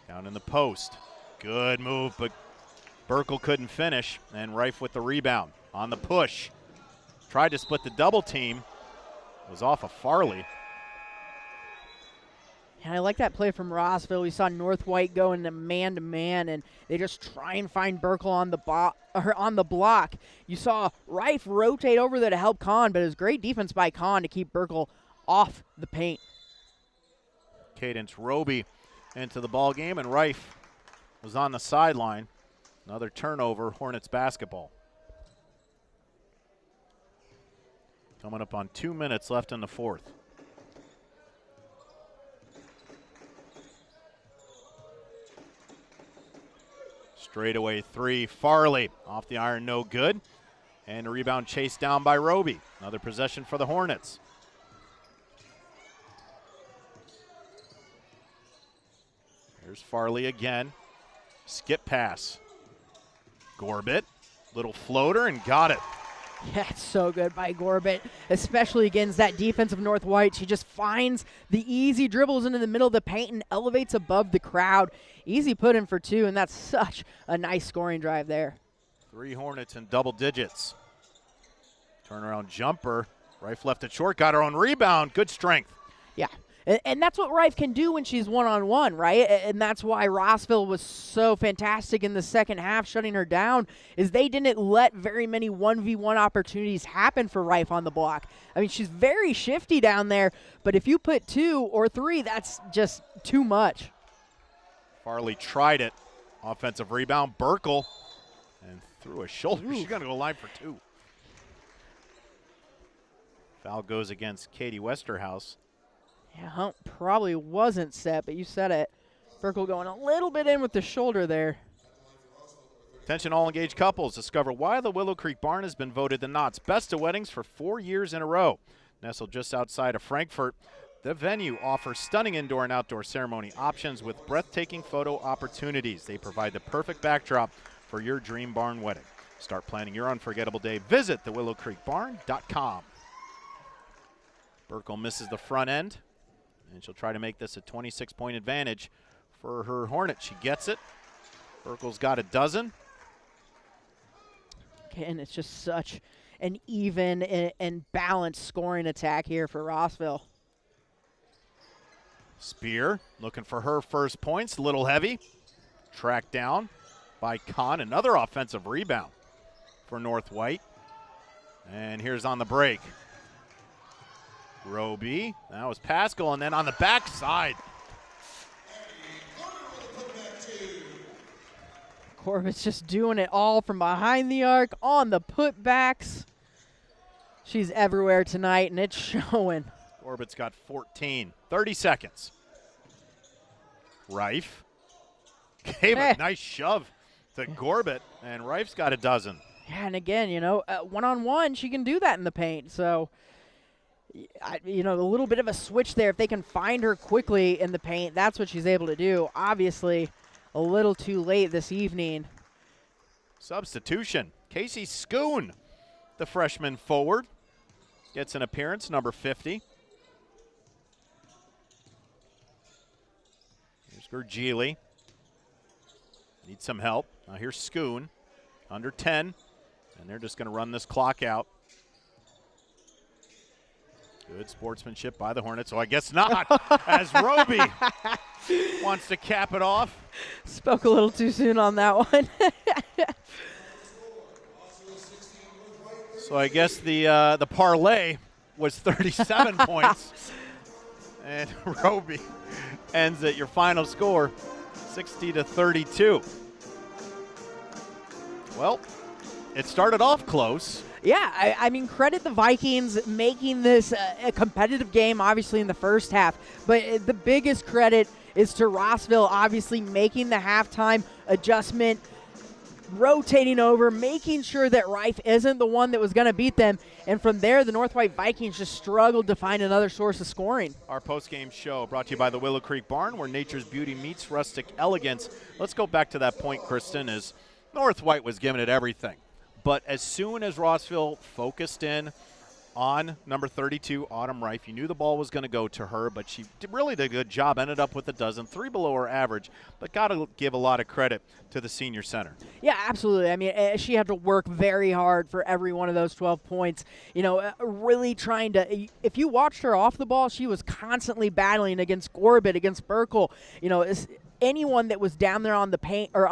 Speaker 2: Down in the post. Good move, but Burkle couldn't finish, and Reif with the rebound on the push. Tried to split the double team. Was off of Farley.
Speaker 3: And I like that play from Rossville. We saw North White go into man-to-man, and they just try and find Burkle on the block. You saw Reif rotate over there to help Kahn, but it was great defense by Kahn to keep Burkle off the paint.
Speaker 2: Cadence Roby into the ball game, and Reif was on the sideline. Another turnover, Hornets basketball. Coming up on 2 minutes left in the fourth. Straightaway 3, Farley off the iron, no good. And a rebound chased down by Roby. Another possession for the Hornets. Here's Farley again. Skip pass. Gorbit, little floater, and got it.
Speaker 3: Yeah, it's so good by Gorbit, especially against that defense of North White. She just finds the easy dribbles into the middle of the paint and elevates above the crowd. Easy put in for 2, and that's such a nice scoring drive there.
Speaker 2: 3 Hornets in double digits. Turnaround jumper. Reif left it short, got her own rebound. Good strength.
Speaker 3: Yeah. And that's what Reif can do when she's one-on-one, right? And that's why Rossville was so fantastic in the second half, shutting her down, is they didn't let very many 1v1 opportunities happen for Reif on the block. I mean, she's very shifty down there, but if you put 2 or 3, that's just too much.
Speaker 2: Farley tried it. Offensive rebound, Burkle, and threw a shoulder.
Speaker 3: Ooh.
Speaker 2: She's going to go line for 2. Foul goes against Katie Westerhouse.
Speaker 3: Yeah, Hunt probably wasn't set, but you said it. Burkle going a little bit in with the shoulder there.
Speaker 2: Attention all engaged couples. Discover why the Willow Creek Barn has been voted the Knott's Best of Weddings for 4 years in a row. Nestled just outside of Frankfort, the venue offers stunning indoor and outdoor ceremony options with breathtaking photo opportunities. They provide the perfect backdrop for your dream barn wedding. Start planning your unforgettable day. Visit thewillowcreekbarn.com. Burkle misses the front end, and she'll try to make this a 26-point advantage for her Hornet. She gets it. Burkle's got a dozen.
Speaker 3: Okay, and it's just such an even and balanced scoring attack here for Rossville.
Speaker 2: Spear looking for her first points, a little heavy. Tracked down by Kahn, another offensive rebound for North White. And here's on the break. Roby, that was Pascal, and then on the backside.
Speaker 3: Corbett's just doing it all from behind the arc, on the putbacks. She's everywhere tonight, and it's showing.
Speaker 2: Corbett's got 14, 30 seconds. Rife gave a nice shove to Gorbett, and Rife's got a dozen.
Speaker 3: Yeah, and again, one-on-one, she can do that in the paint. So, a little bit of a switch there. If they can find her quickly in the paint, that's what she's able to do. Obviously, a little too late this evening.
Speaker 2: Substitution. Casey Schoon, the freshman forward, gets an appearance, number 50. Here's Gergili. Needs some help. Now here's Schoon, under 10, and they're just going to run this clock out. Good sportsmanship by the Hornets. So I guess not, as Roby wants to cap it off.
Speaker 3: Spoke a little too soon on that one.
Speaker 2: So I guess the parlay was 37 points. And Roby ends at your final score, 60-32. Well, it started off close.
Speaker 3: Yeah, I mean, credit the Vikings making this a competitive game, obviously, in the first half. But the biggest credit is to Rossville, obviously, making the halftime adjustment, rotating over, making sure that Rife isn't the one that was going to beat them. And from there, the North White Vikings just struggled to find another source of scoring.
Speaker 2: Our post-game show brought to you by the Willow Creek Barn, where nature's beauty meets rustic elegance. Let's go back to that point, Kristen, as North White was giving it everything. But as soon as Rossville focused in on number 32, Autumn Rife, you knew the ball was going to go to her, but she really did a good job, ended up with a dozen, 3 below her average, but got to give a lot of credit to the senior center.
Speaker 3: Yeah, absolutely. I mean, she had to work very hard for every one of those 12 points, really trying to – if you watched her off the ball, she was constantly battling against Gorbett, against Burkle, anyone that was down there on the paint or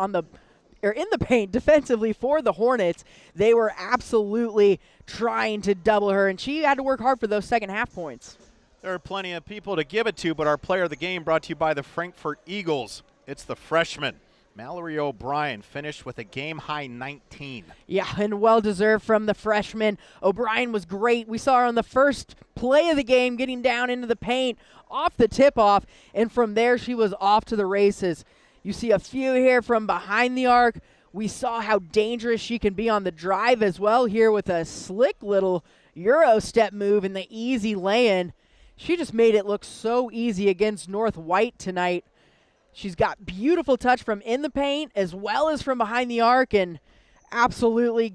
Speaker 3: in the paint defensively for the Hornets, they were absolutely trying to double her, and she had to work hard for those second half points.
Speaker 2: There are plenty of people to give it to, but our player of the game brought to you by the Frankfurt Eagles. It's the freshman, Mallory O'Brien, finished with a game-high 19.
Speaker 3: Yeah, and well-deserved from the freshman. O'Brien was great. We saw her on the first play of the game getting down into the paint, off the tip-off, and from there she was off to the races. You see a few here from behind the arc. We saw how dangerous she can be on the drive as well here with a slick little Euro step move and the easy lay-in. She just made it look so easy against North White tonight. She's got beautiful touch from in the paint as well as from behind the arc, and absolutely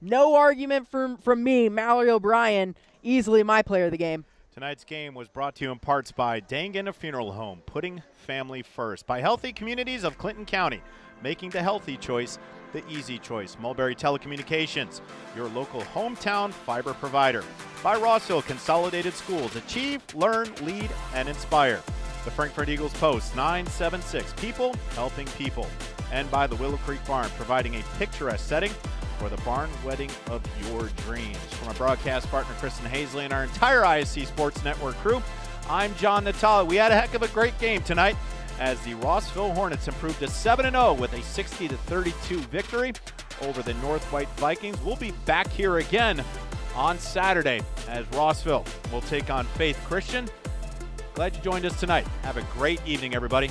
Speaker 3: no argument from me, Mallory O'Brien, easily my player of the game.
Speaker 2: Tonight's game was brought to you in parts by Dangana Funeral Home, putting family first. By Healthy Communities of Clinton County, making the healthy choice the easy choice. Mulberry Telecommunications, your local hometown fiber provider. By Rossville Consolidated Schools, achieve, learn, lead, and inspire. The Frankfurt Eagles Post, 976, people helping people. And by the Willow Creek Barn, providing a picturesque setting for the barn wedding of your dreams. From our broadcast partner, Kristen Hazley, and our entire ISC Sports Network crew, I'm John Natale. We had a heck of a great game tonight as the Rossville Hornets improved to 7-0 with a 60-32 victory over the North White Vikings. We'll be back here again on Saturday as Rossville will take on Faith Christian. Glad you joined us tonight. Have a great evening, everybody.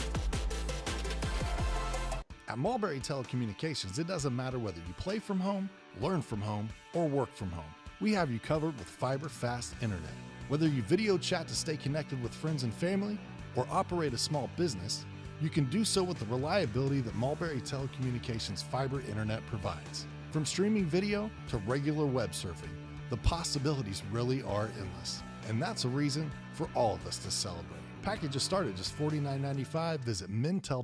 Speaker 5: At Mulberry Telecommunications, it doesn't matter whether you play from home, learn from home, or work from home. We have you covered with fiber-fast internet. Whether you video chat to stay connected with friends and family, or operate a small business, you can do so with the reliability that Mulberry Telecommunications fiber internet provides. From streaming video to regular web surfing, the possibilities really are endless. And that's a reason for all of us to celebrate. Packages start at just $49.95. Visit Mintel.